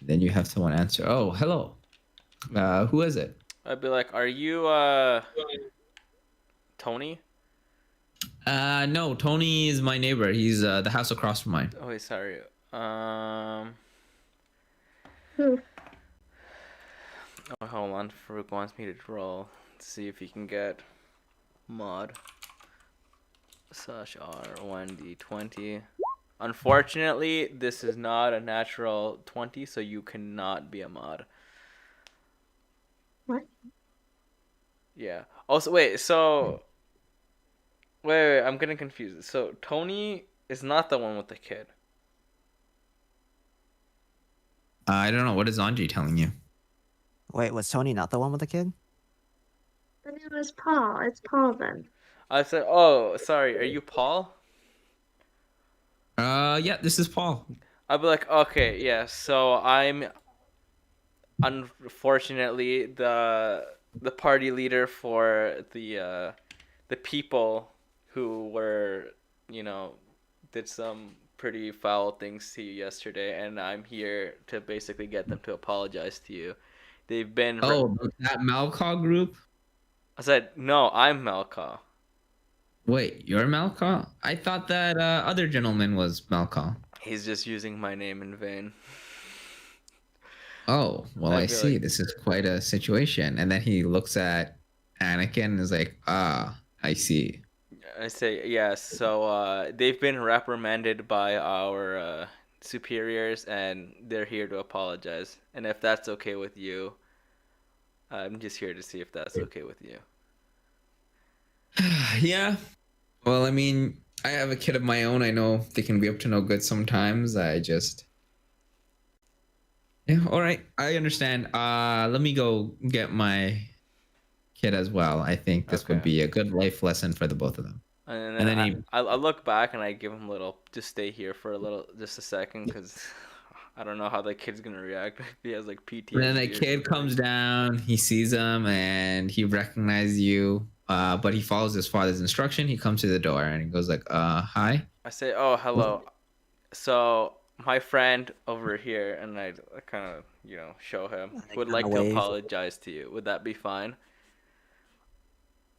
Then you have someone answer. Oh, hello. Who is it? I'd be like, "Are you Tony?" No. Tony is my neighbor. He's the house across from mine. Oh, wait, sorry. Who? Oh, hold on. Farouk wants me to roll to see if he can get mod. Slash R 1d20. Unfortunately, this is not a natural 20, so you cannot be a mod. What? Yeah. Also, wait, so. Wait, I'm getting confused. So, Tony is not the one with the kid. I don't know. What is Anji telling you? Wait, was Tony not the one with the kid? Then it was Paul. It's Paul then. I said, oh, sorry, are you Paul? Yeah, this is Paul. I'd be like, okay, yeah, so I'm unfortunately the party leader for the people who were, you know, did some pretty foul things to you yesterday, and I'm here to basically get them to apologize to you. They've been. Oh, that Malcaw group? I said, no, I'm Malcaw. Wait, you're Malcaw? I thought that other gentleman was Malcaw. He's just using my name in vain. Oh, well, I feel see. like- This is quite a situation. And then he looks at Anakin and is like, ah, I see. I say yes. So they've been reprimanded by our superiors, and they're here to apologize. And if that's okay with you, I'm just here to see if that's okay with you. Yeah. Well, I mean, I have a kid of my own. I know they can be up to no good sometimes. I just. Yeah, all right. I understand. Let me go get my kid as well. I think this would Okay. be a good life lesson for the both of them. And then I look back and I give him a little, just stay here for just a second, because I don't know how the kid's gonna react if he has like PTSD. And then the or kid something. comes down, he sees him, and he recognizes you. But he follows his father's instruction. He comes to the door and he goes like, hi. I say, oh, hello. So my friend over here, and I kind of, show him, would like to wave. apologize to you. Would that be fine?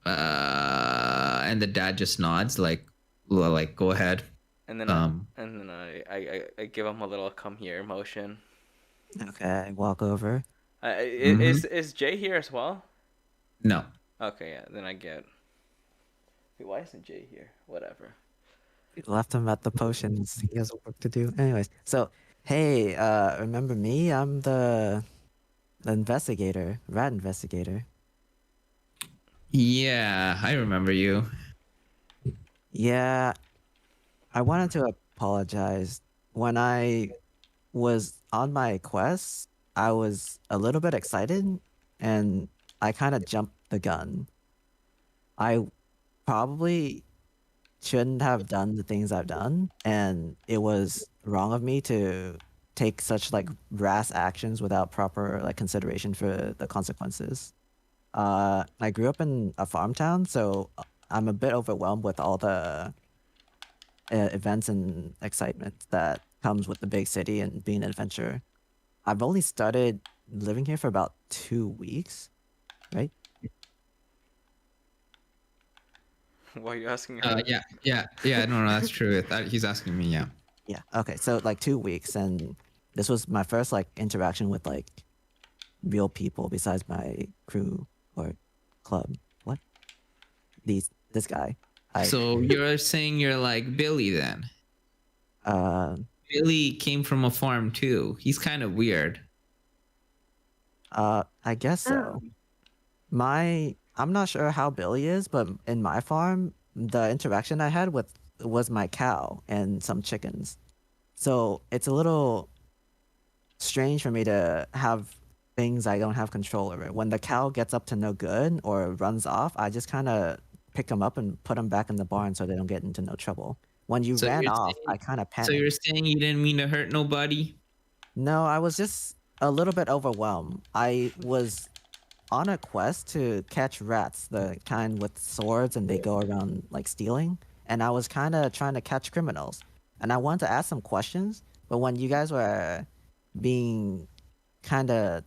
And the dad just nods like go ahead. And then I give him a little come here motion. Okay, walk over. Is Jay here as well? No. Okay, yeah. Then I get. Wait, why isn't Jay here? Whatever. Left him at the potions. He has work to do. Anyways, so hey, remember me? I'm the investigator, rat investigator. Yeah, I remember you. Yeah, I wanted to apologize. When I was on my quest, I was a little bit excited and I kind of jumped the gun. I probably shouldn't have done the things I've done, and it was wrong of me to take such like rash actions without proper like consideration for the consequences. I grew up in a farm town, so I'm a bit overwhelmed with all the events and excitement that comes with the big city and being an adventurer. I've only started living here for about 2 weeks, right? Why are you asking? Yeah. No, that's true. He's asking me. Yeah. Yeah. Okay. So like 2 weeks, and this was my first like interaction with like real people besides my crew or club. What? This guy. So you're saying you're like Billy then? Billy came from a farm too. He's kind of weird. I guess so. I'm not sure how Billy is, but in my farm, the interaction I had was my cow and some chickens. So it's a little strange for me to have things I don't have control over. When the cow gets up to no good or runs off, I just kind of pick them up and put them back in the barn so they don't get into no trouble. When you So ran you're off, saying- I kind of So panicked. you're saying you didn't mean to hurt nobody? No, I was just a little bit overwhelmed. I was on a quest to catch rats, the kind with swords and they go around like stealing. And I was kind of trying to catch criminals. And I wanted to ask some questions, but when you guys were being kind of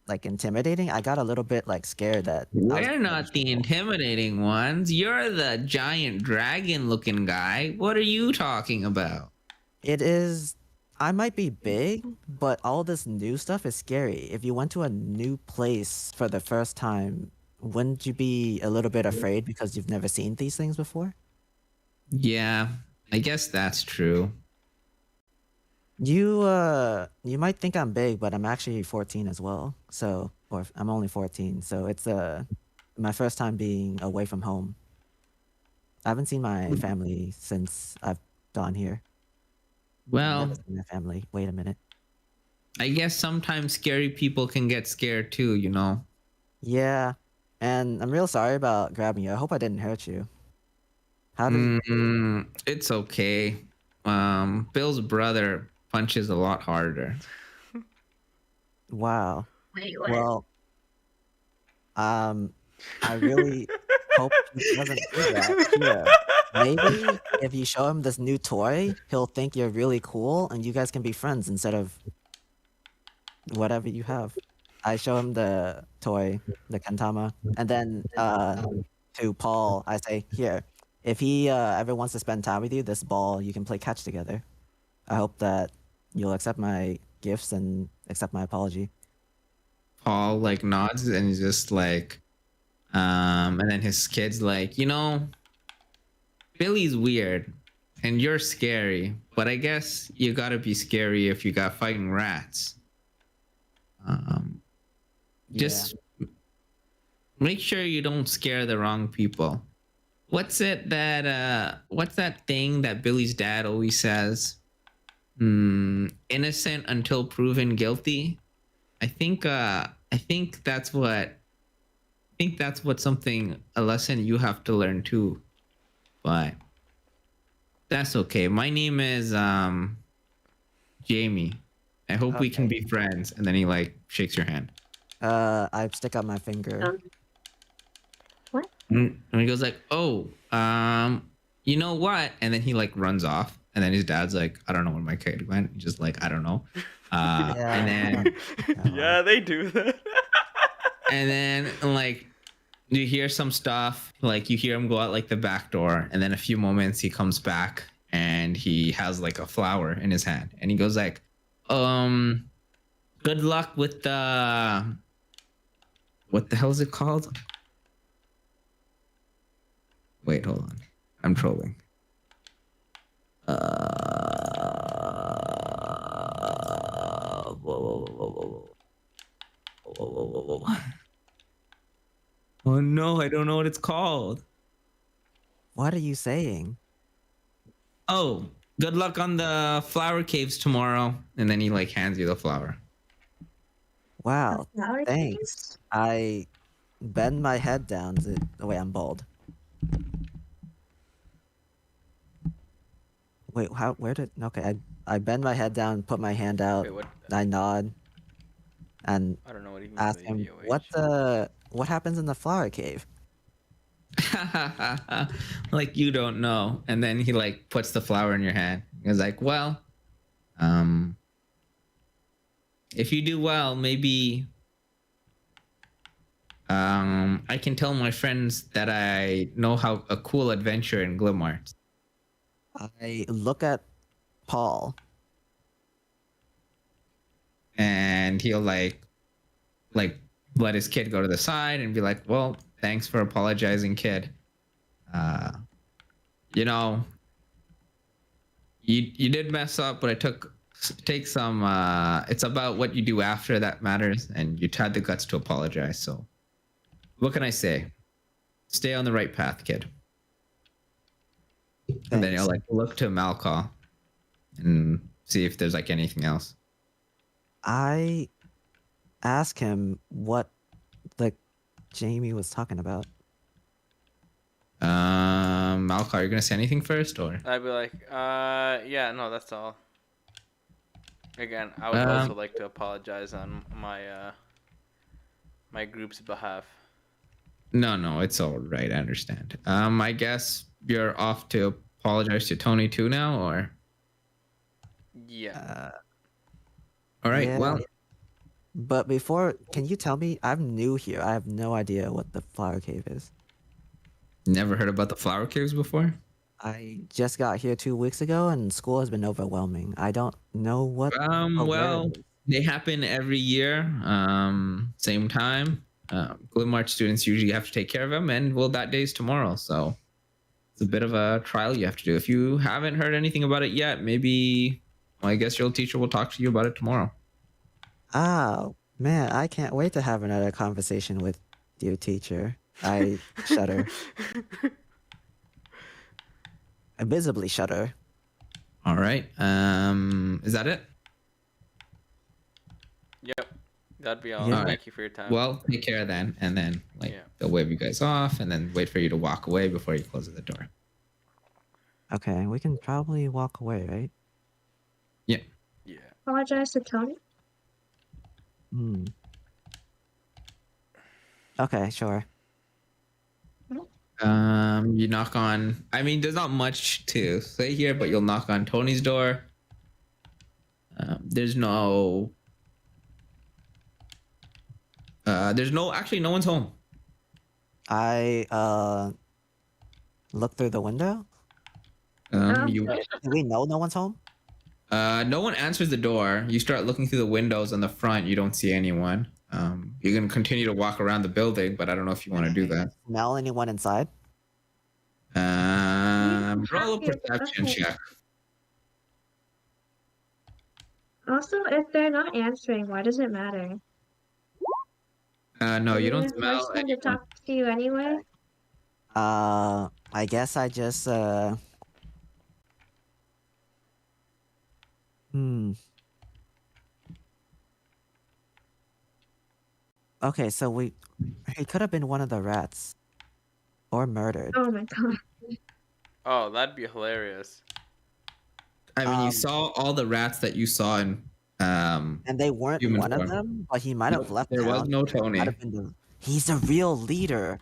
like intimidating, I got a little bit like scared that I was We're gonna not get the in trouble. intimidating ones. You're the giant dragon looking guy. What are you talking about? It is. I might be big, but all this new stuff is scary. If you went to a new place for the first time, wouldn't you be a little bit afraid because you've never seen these things before? Yeah, I guess that's true. You might think I'm big, but I'm actually 14 as well. So, or I'm only 14. So it's my first time being away from home. I haven't seen my family since I've gone here. I've never Well, seen my family. Wait a minute. I guess sometimes scary people can get scared too, you know. Yeah, and I'm real sorry about grabbing you. I hope I didn't hurt you. How did? It's okay. Bill's brother punches a lot harder. Wow. Wait, what? Well, I really hope he doesn't do that here. Maybe if you show him this new toy, he'll think you're really cool, and you guys can be friends instead of whatever you have. I show him the toy, the Kantama, and then to Paul, I say, here, if he ever wants to spend time with you, this ball, you can play catch together. I hope that you'll accept my gifts and accept my apology. Paul like nods and he's just like, and then his kid's like, you know, Billy's weird and you're scary, but I guess you gotta be scary if you got fighting rats. Just make sure you don't scare the wrong people. What's that thing that Billy's dad always says? Innocent until proven guilty. I think that's something, a lesson you have to learn too. But that's okay. My name is Jamie. I hope we can be friends. And then he like shakes your hand. I stick out my finger. What? And he goes like, "Oh, you know what?" And then he like runs off. And then his dad's like, "I don't know where my kid went." He's just like, "I don't know." And then Yeah, they do that. and then like you hear some stuff, like you hear him go out like the back door, and then a few moments he comes back and he has like a flower in his hand, and he goes like, good luck with the, what the hell is it called? Wait, hold on, I'm trolling. Whoa. Oh no, I don't know what it's called. What are you saying? Oh, good luck on the flower caves tomorrow. And then he like hands you the flower. Wow, Flower thanks. caves? I bend my head down. Oh wait, I'm bald. Wait, how? Where did? Okay, I bend my head down, put my hand out. Wait, what? I nod, and I don't know what he means ask by him, VOH. what happens in the flower cave? Like you don't know. And then he like puts the flower in your hand. He's like, well, if you do well, maybe I can tell my friends that I know how a cool adventure in Glimart. I look at Paul. And he'll like let his kid go to the side and be like, well, thanks for apologizing, kid. You know, you did mess up, but take some it's about what you do after that matters, and you had the guts to apologize. So what can I say? Stay on the right path, kid. Thanks. And then you'll like look to Malcaw and see if there's like anything else. I ask him what like Jamie was talking about. Malcaw, are you gonna say anything first, or? I'd be like, yeah, no, that's all. Again, I would also like to apologize on my my group's behalf. No, it's all right. I understand. I guess you're off to apologize to Tony too now, or? Yeah. All right. Yeah. Well, But before, can you tell me? I'm new here. I have no idea what the flower cave is. never heard about the flower caves before? I just got here 2 weeks ago, and school has been overwhelming. I don't know what. Well, they happen every year, same time. Glimart students usually have to take care of them, and well, that day's tomorrow, so it's a bit of a trial you have to do. If you haven't heard anything about it yet, maybe I guess your teacher will talk to you about it tomorrow. Oh, man, I can't wait to have another conversation with you, teacher. I shudder. I visibly shudder. All right. Is that it? Yep. That'd be all. Yeah. Thank you for your time. Well, take care then, and then Yeah. they'll wave you guys off, and then wait for you to walk away before he closes the door. Okay, we can probably walk away, right? Yeah. Yeah. Apologize to Tony. Okay, sure. You knock on. I mean, there's not much to say here, but you'll knock on Tony's door. There's no. Actually, no one's home. I look through the window. You. Do we know no one's home? No one answers the door. You start looking through the windows on the front. You don't see anyone. You're gonna continue to walk around the building, but I don't know if you want to do that. Smell anyone inside? Roll a perception check. Also, if they're not answering, why does it matter? No, you don't Who's smell going to anyone. talk to you anyway? I guess I just Okay, so he could have been one of the rats. Or murdered. Oh my god. Oh, that'd be hilarious. I mean, you saw all the rats that you saw in And they weren't human one of form. them, but he might have left There was town. no Might Tony. have been he's a real leader.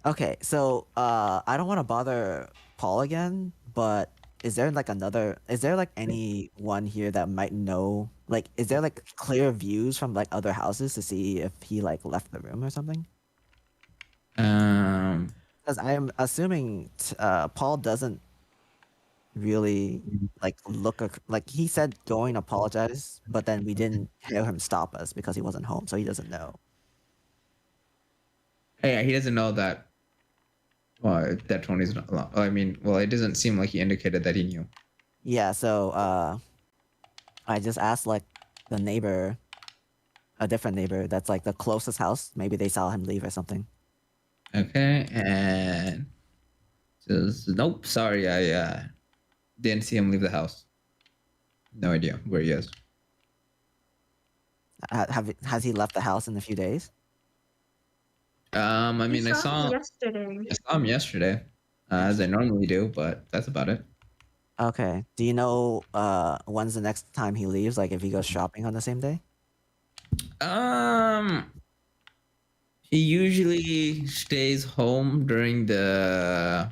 Okay, so I don't want to bother Paul again, but is there like anyone here that might know, like, is there like clear views from like other houses to see if he like left the room or something? Because I am assuming Paul doesn't really like like he said going apologize, but then we didn't hear him stop us because he wasn't home, so he doesn't know. Yeah, he doesn't know that. That Tony's not alone. I mean, well, it doesn't seem like he indicated that he knew. Yeah, so I just asked like the neighbor, a different neighbor that's like the closest house. Maybe they saw him leave or something. Okay, and says nope. Sorry, I didn't see him leave the house. No idea where he is. Has he left the house in a few days? I mean, I saw him yesterday. him yesterday, as I normally do, but that's about it. Okay. Do you know when's the next time he leaves? Like if he goes shopping on the same day? He usually stays home during the.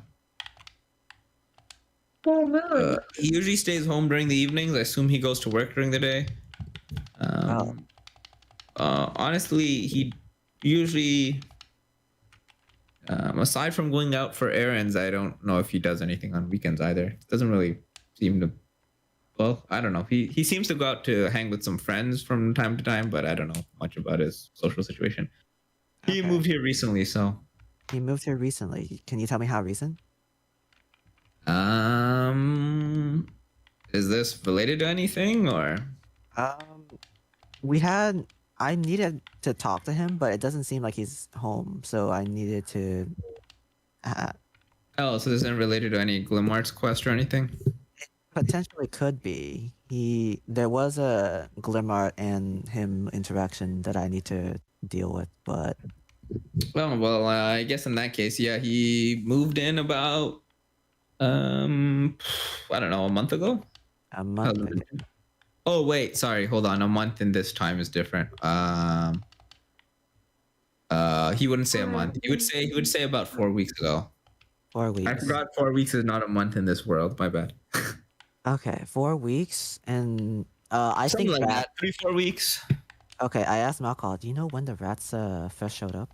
Full moon. He usually stays home during the evenings. I assume he goes to work during the day. Honestly, he usually, aside from going out for errands, I don't know if he does anything on weekends either. Doesn't really seem to. Well, I don't know. He seems to go out to hang with some friends from time to time, but I don't know much about his social situation. He Okay. moved here recently, so. He moved here recently. Can you tell me how recent? Is this related to anything or? I needed to talk to him, but it doesn't seem like he's home, so I needed to. Oh, so this isn't related to any Glimmart's quest or anything? Potentially could be. There was a Glimmer and him interaction that I need to deal with, but Well, I guess in that case, yeah, he moved in about, I don't know, a month ago. a month ago. Oh wait, sorry, hold on. A month in this time is different. He wouldn't say a month. He would say about 4 weeks ago. 4 weeks. I forgot 4 weeks is not a month in this world. My bad. Okay, 4 weeks, and I Something think like that. 3-4 weeks. Okay, I asked Malcolm, do you know when the rats first showed up?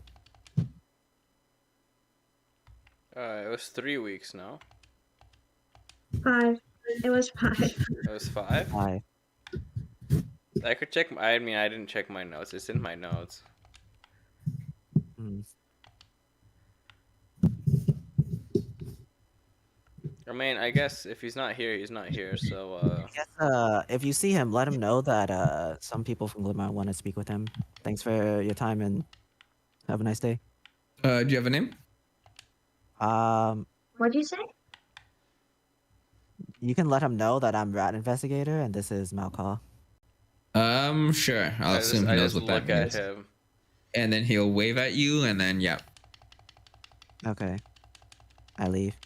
It was 3 weeks, no? 5. It was 5. It was 5? Why? I could check. I mean, I didn't check my notes. It's in my notes. I mean, I guess if he's not here, he's not here. So, I guess if you see him, let him know that some people from Glimmer want to speak with him. Thanks for your time and have a nice day. Do you have a name? What'd you say? You can let him know that I'm Rat Investigator and this is Malcaw. Sure. I'll assume he knows what that look at means. him. And then he'll wave at you, and then yeah. Okay. I leave.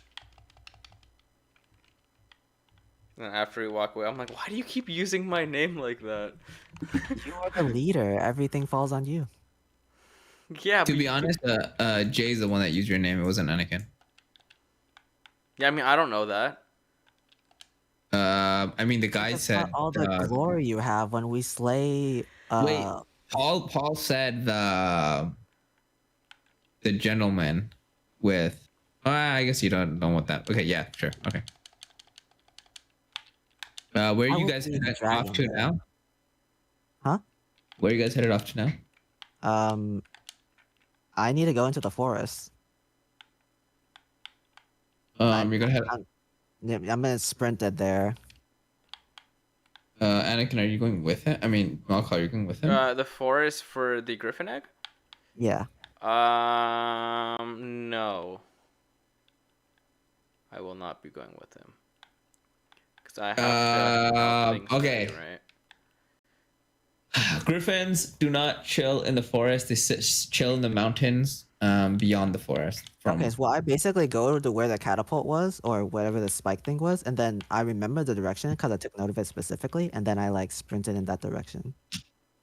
And after we walk away, I'm like, why do you keep using my name like that? You are the leader. Everything falls on you. Yeah. To but be you honest, Jay's the one that used your name. It wasn't Anakin. Yeah, I mean, I don't know that. I mean, the guy That's said. not all the glory you have when we slay. Wait, Paul said the gentleman with. I guess you don't know what that. Okay, yeah, sure, okay. Where are you guys headed off to now? Huh? Where are you guys headed off to now? I need to go into the forest. You're gonna head. I'm gonna sprint it there. Anakin, are you going with it? I mean, Malcaw, are you going with him? The forest for the griffin egg? Yeah. No. I will not be going with him. Because I have to okay. study, right? Griffins do not chill in the forest. They chill in the mountains beyond the forest. Okay, so I basically go to where the catapult was or whatever the spike thing was, and then I remember the direction because I took note of it specifically, and then I like sprinted in that direction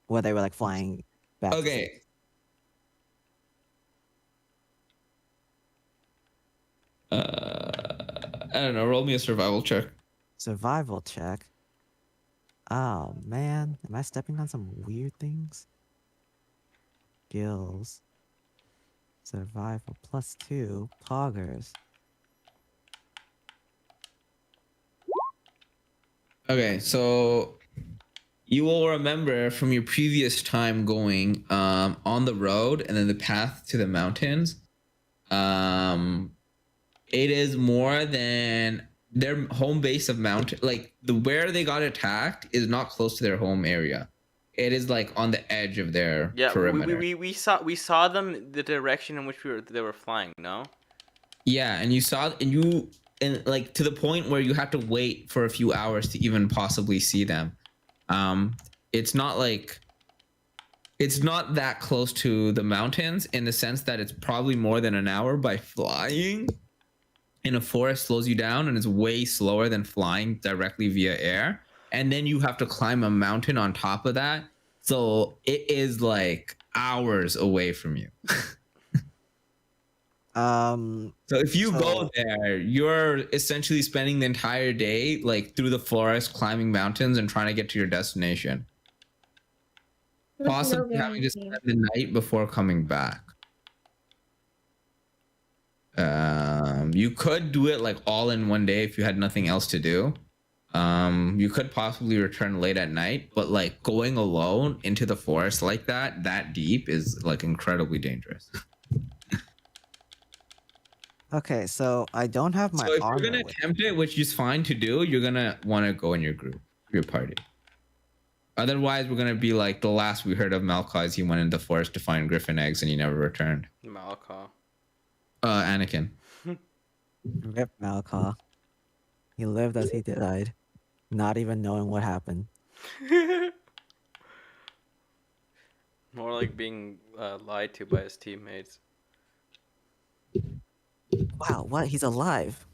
where they were like flying back. Okay. I don't know. Roll me a survival check. Survival check. Oh man, am I stepping on some weird things? Skills. Survival +2. Poggers. Okay, so you will remember from your previous time going on the road and then the path to the mountains. It is more than their home base of mountain. Like where they got attacked is not close to their home area. It is like on the edge of their perimeter. We saw them the direction in which they were flying. No. Yeah, and you saw and like to the point where you had to wait for a few hours to even possibly see them. It's not that close to the mountains in the sense that it's probably more than an hour by flying. In a forest slows you down and it's way slower than flying directly via air. And then you have to climb a mountain on top of that. So it is like hours away from you. So if you go there, you're essentially spending the entire day like through the forest, climbing mountains and trying to get to your destination. Possibly having to spend the night before coming back. You could do it like all in one day if you had nothing else to do. You could possibly return late at night, but like going alone into the forest like that deep is like incredibly dangerous. Okay, so I don't have my armor. So if you're gonna attempt it, which is fine to do, you're gonna want to go in your group, your party. Otherwise, we're gonna be like the last we heard of Malcaw is he went into the forest to find griffin eggs and he never returned. Malcaw. Anakin. Rip Malcaw. He lived as he died, not even knowing what happened. More like being lied to by his teammates. Wow, what? He's alive.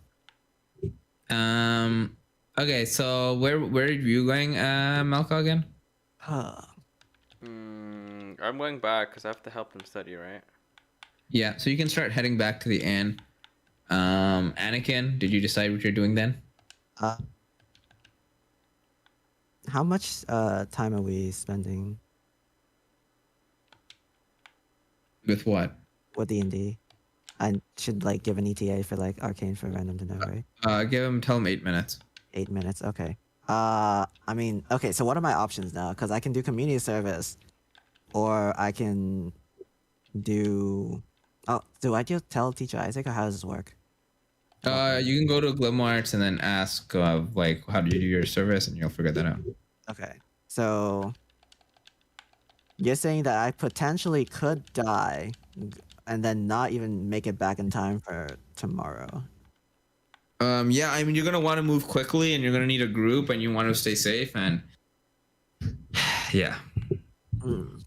Okay, so where are you going, Malcaw again? I'm going back because I have to help him study, right? Yeah, so you can start heading back to the inn. Anakin, did you decide what you're doing then? How much time are we spending With what? with D&D? I should like give an ETA for like arcane for random to know, right? Tell him 8 minutes. 8 minutes, okay. I mean, okay, so what are my options now? Because I can do community service, or I can do... Oh, do I just tell Teacher Isaac, or how does this work? You can go to Glimmarts and then ask like how do you do your service, and you'll figure that out. Okay. So you're saying that I potentially could die and then not even make it back in time for tomorrow. Yeah, I mean you're gonna want to move quickly, and you're gonna need a group, and you want to stay safe, and yeah. Hmm.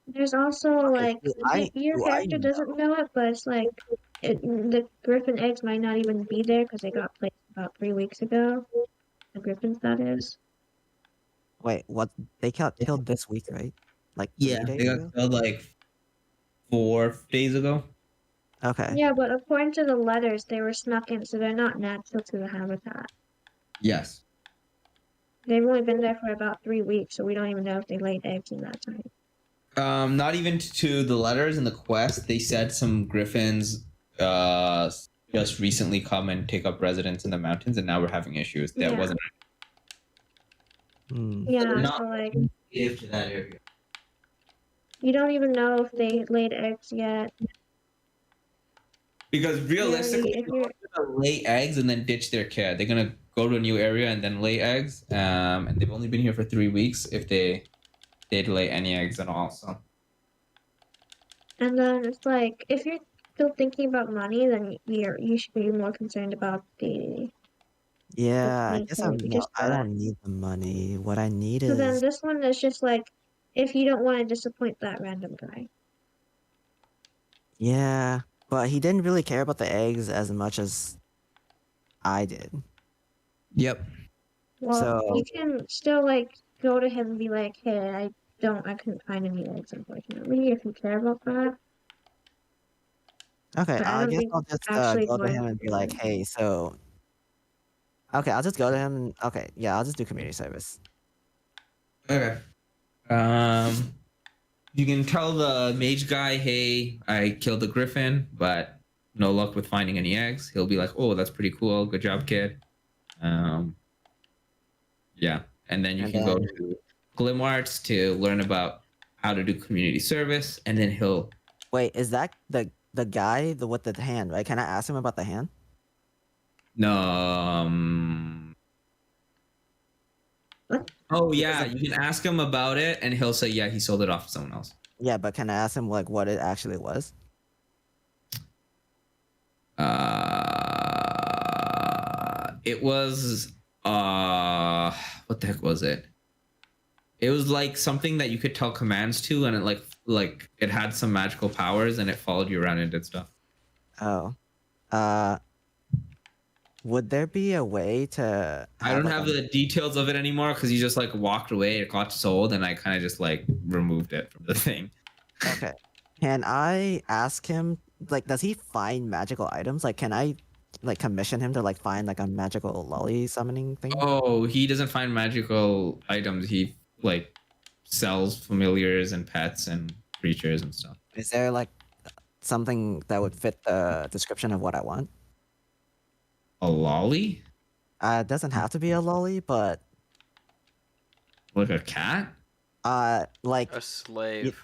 There's also Okay, like your do I character doesn't know it, but it's like the griffin eggs might not even be there because they got placed about 3 weeks ago. The griffins, that is. wait, what? They got killed this week, right? Like Yeah, 3 days they got ago? killed like 4 days ago. Okay. Yeah, but according to the letters, they were snuck in, so they're not natural to the habitat. Yes. They've only been there for about 3 weeks, so we don't even know if they laid eggs in that time. Not even to the letters in the quest. They said some griffins just recently come and take up residence in the mountains, and now we're having issues. That Yeah. wasn't Hmm. Yeah, they're not so like native to that area. you don't even know if they laid eggs yet. Because realistically, If they're you're not gonna lay eggs and then ditch their care. They're gonna go to a new area and then lay eggs. And they've only been here for 3 weeks. If they'd lay any eggs at all, so. And then it's like, if you're still thinking about money, then you should be more concerned about the Yeah, I guess planetary we just I got. don't need the money. What I need So then is this one is just like, if you don't want to disappoint that random guy. yeah, but he didn't really care about the eggs as much as I did. Yep. Well, So you can still like go to him and be like, hey, I couldn't find any eggs, unfortunately, if you care about that. okay, But I I don't guess think I'll just actually go to going him to and be do like, it. hey, so okay, I'll just go to him. Okay, yeah, I'll just do community service. Okay. You can tell the mage guy, hey, I killed the griffin, but no luck with finding any eggs. He'll be like, oh, that's pretty cool. Good job, kid. Yeah. And then you And can go then to Glimmarts to learn about how to do community service. And then he'll. wait, is that the guy with the hand, right? Can I ask him about the hand? No. What? Oh, yeah. You can ask him about it, and he'll say, yeah, he sold it off to someone else. Yeah, but can I ask him like what it actually was? It was what the heck was it? It was like something that you could tell commands to, and it like it had some magical powers, and it followed you around and did stuff. Oh, would there be a way to I don't like have the details of it anymore because he just like walked away. It got sold, and I kind of just like removed it from the thing. Okay. Can I ask him like does he find magical items? Like can I like commission him to like find like a magical lolly summoning thing? Oh, he doesn't find magical items. He like sells familiars and pets and creatures and stuff. Is there like something that would fit the description of what I want? A lolly? It doesn't have to be a lolly, but Like a cat? like A slave.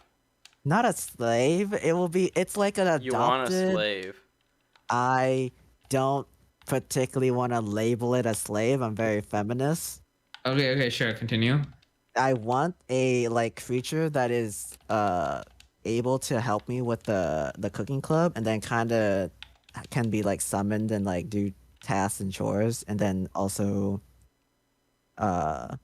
not a slave. It's like an You want a adopted. slave. I don't particularly want to label it a slave. I'm very feminist. Okay, sure. Continue. I want a like creature that is able to help me with the cooking club and then kind of can be like summoned and like do tasks and chores and then also I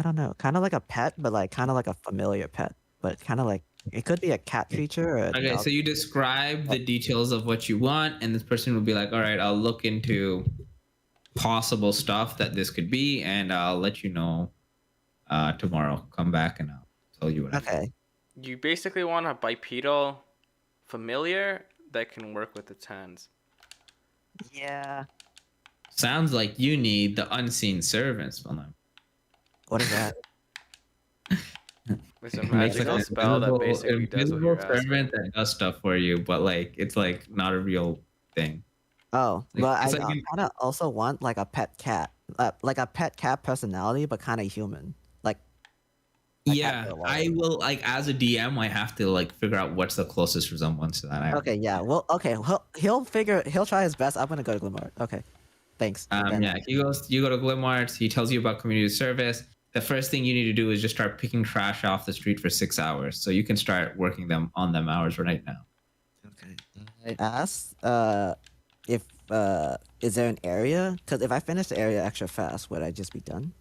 don't know, kind of like a pet but like kind of like a familiar pet, but kind of like it could be a cat creature or a Okay, dog. so you describe the details of what you want, and this person will be like, all right, I'll look into possible stuff that this could be, and I'll let you know tomorrow. Come back and I'll tell you what I Okay. You basically want a bipedal familiar that can work with its hands. Yeah. Sounds like you need the unseen servants, William. What is that? It's a Makes magical an spell that basically does what you're asking. servant that does stuff for you, but like it's like not a real thing. Oh, Like, but I it's like kind of also want like a pet cat personality, but kind of human. Like Yeah, I will like as a DM, I have to like figure out what's the closest resemblance to that iron. Okay, yeah. Well, okay. He'll try his best. I'm gonna go to Glimmer. Okay. Thanks. Ben. Yeah, you go to Glimmarts, he tells you about community service. The first thing you need to do is just start picking trash off the street for 6 hours. So you can start working them on them hours right now. Okay. I asked if is there an area? Because if I finish the area extra fast, would I just be done?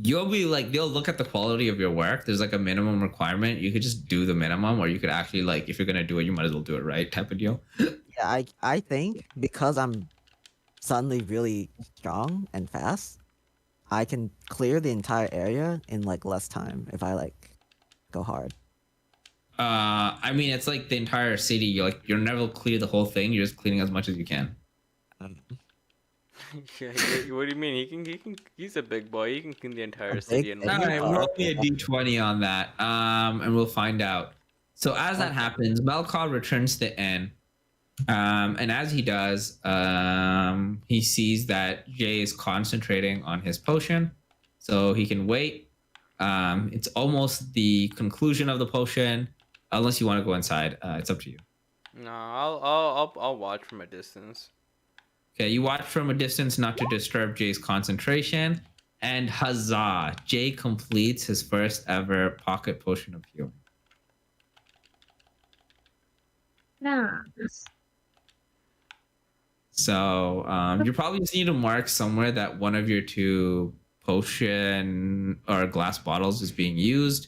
You'll be like they'll look at the quality of your work. There's like a minimum requirement. You could just do the minimum, or you could actually like if you're gonna do it, you might as well do it right type of deal. Yeah, I think because I'm suddenly really strong and fast, I can clear the entire area in like less time if I like go hard. I mean it's like the entire city. You'll never clear the whole thing. You're just cleaning as much as you can. Yeah, what do you mean? He's a big boy. He can clean the entire city in All one right, hour. roll me a d20 on that, and we'll find out. So as that happens, Melkor returns to the inn, and as he does, he sees that Jay is concentrating on his potion, so he can wait. It's almost the conclusion of the potion, unless you want to go inside. It's up to you. No, I'll watch from a distance. Okay, you watch from a distance not to disturb Jay's concentration, and huzzah! Jay completes his first ever pocket potion of healing. Nice. So you probably just need to mark somewhere that one of your two potion or glass bottles is being used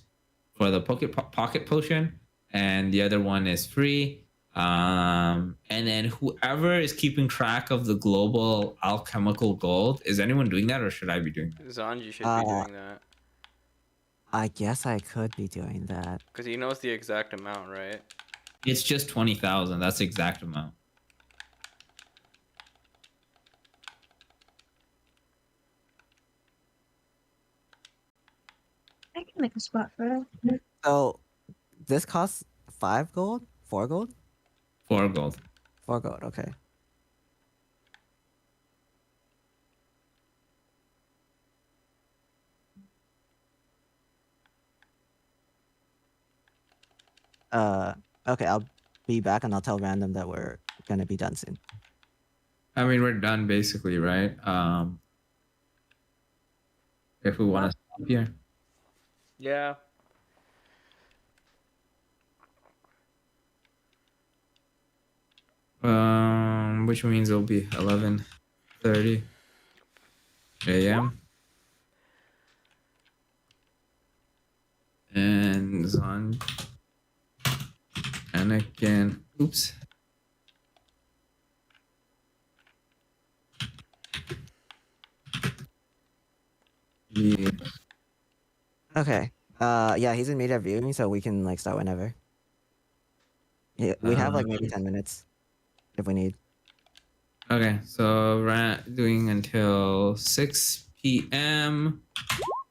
for the pocket potion, and the other one is free. And then whoever is keeping track of the global alchemical gold, is anyone doing that, or should I be doing that? Zanji should be doing that. I guess I could be doing that. Because he knows the exact amount, right? It's just 20,000. That's the exact amount. I can make a spot for it. So this costs 5 gold? 4 gold? 4 gold. 4 gold, okay. Okay, I'll be back and I'll tell random that we're gonna be done soon. I mean, we're done basically, right? If we want to stop here. Yeah. Which means it'll be 11:30 a.m. And Zon Anakin. Oops. Yeah. Okay. Yeah, he's in media viewing, so we can like start whenever. Yeah, we have like maybe 10 minutes if we need. Okay, so we're doing until 6 p.m.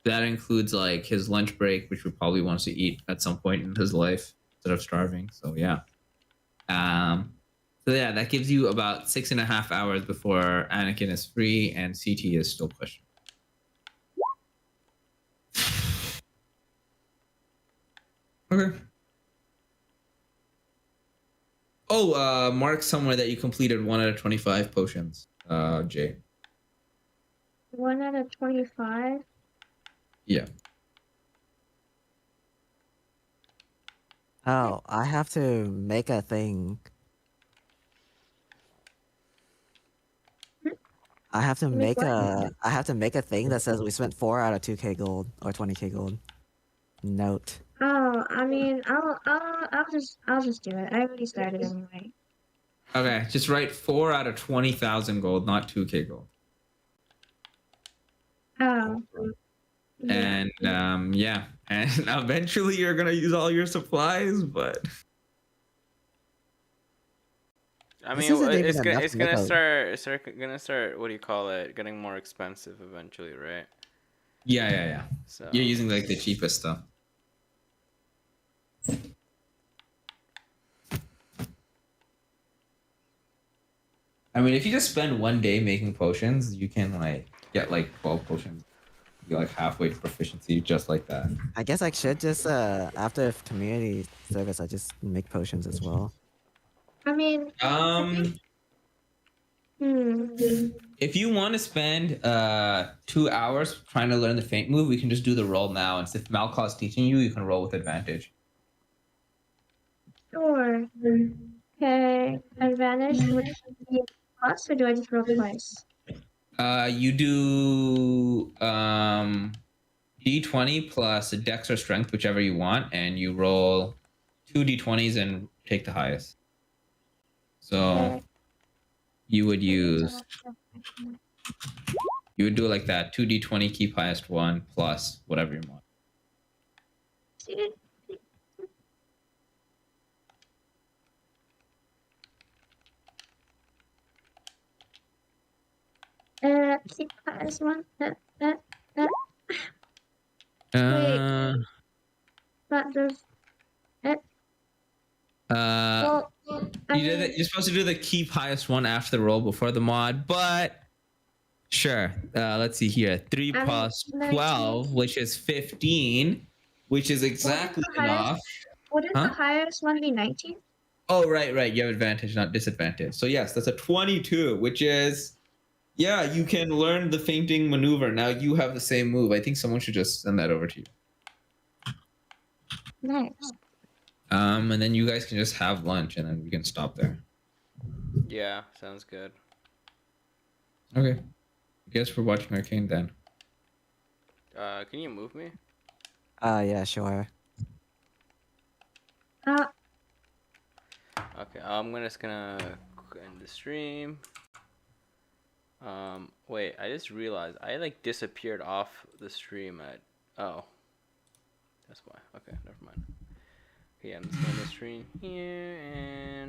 That includes like his lunch break, which he probably wants to eat at some point in his life instead of starving. So yeah. So yeah, that gives you about 6.5 hours before Anakin is free and CT is still pushing. Okay. Oh, mark somewhere that you completed 1 out of 25 potions, Jay. 1 out of 25? Yeah. Oh, I have to make a thing. I have to make a thing that says we spent 4 out of 2k gold or 20k gold. Note. Oh, I mean, I'll just do it. I already started anyway. Okay, just write 4 out of 20,000 gold, not 2k gold. Oh. And yeah, and eventually you're gonna use all your supplies, but I mean, it's gonna start. What do you call it? Getting more expensive eventually, right? yeah. So You're using like the cheapest stuff. I mean, if you just spend 1 day making potions, you can like get like 12 potions. be like halfway to proficiency, just like that. I guess I should just after community service, I just make potions as well. I mean, I think, hmm. If you want to spend 2 hours trying to learn the feint move, we can just do the roll now. And if Malcaw's teaching you, you can roll with advantage. Sure. Okay, advantage would be plus, or do I just roll twice? You do d20 plus a dex or strength, whichever you want, and you roll 2 d20s and take the highest. So Okay. you would use, you would do it like that: 2 d20, keep highest one, plus whatever you want. See? Keep highest one. Wait, that does. Well, I mean, You're supposed to do the keep highest one after the roll before the mod, but sure. Let's see here. 3 I plus mean, 12, which is 15, which is exactly enough. Wouldn't the highest one be 19? Oh, right. You have advantage, not disadvantage. So yes, that's a 22, which is, yeah, you can learn the fainting maneuver. Now you have the same move. I think someone should just send that over to you. Nice. And then you guys can just have lunch, and then we can stop there. Yeah, sounds good. Okay. I guess we're watching Arcane then. Can you move me? Yeah, sure. Okay, I'm just gonna end the stream. Wait, I just realized I like disappeared off the stream at. Oh, that's why. Okay, never mind. Okay, I'm just gonna stream here and.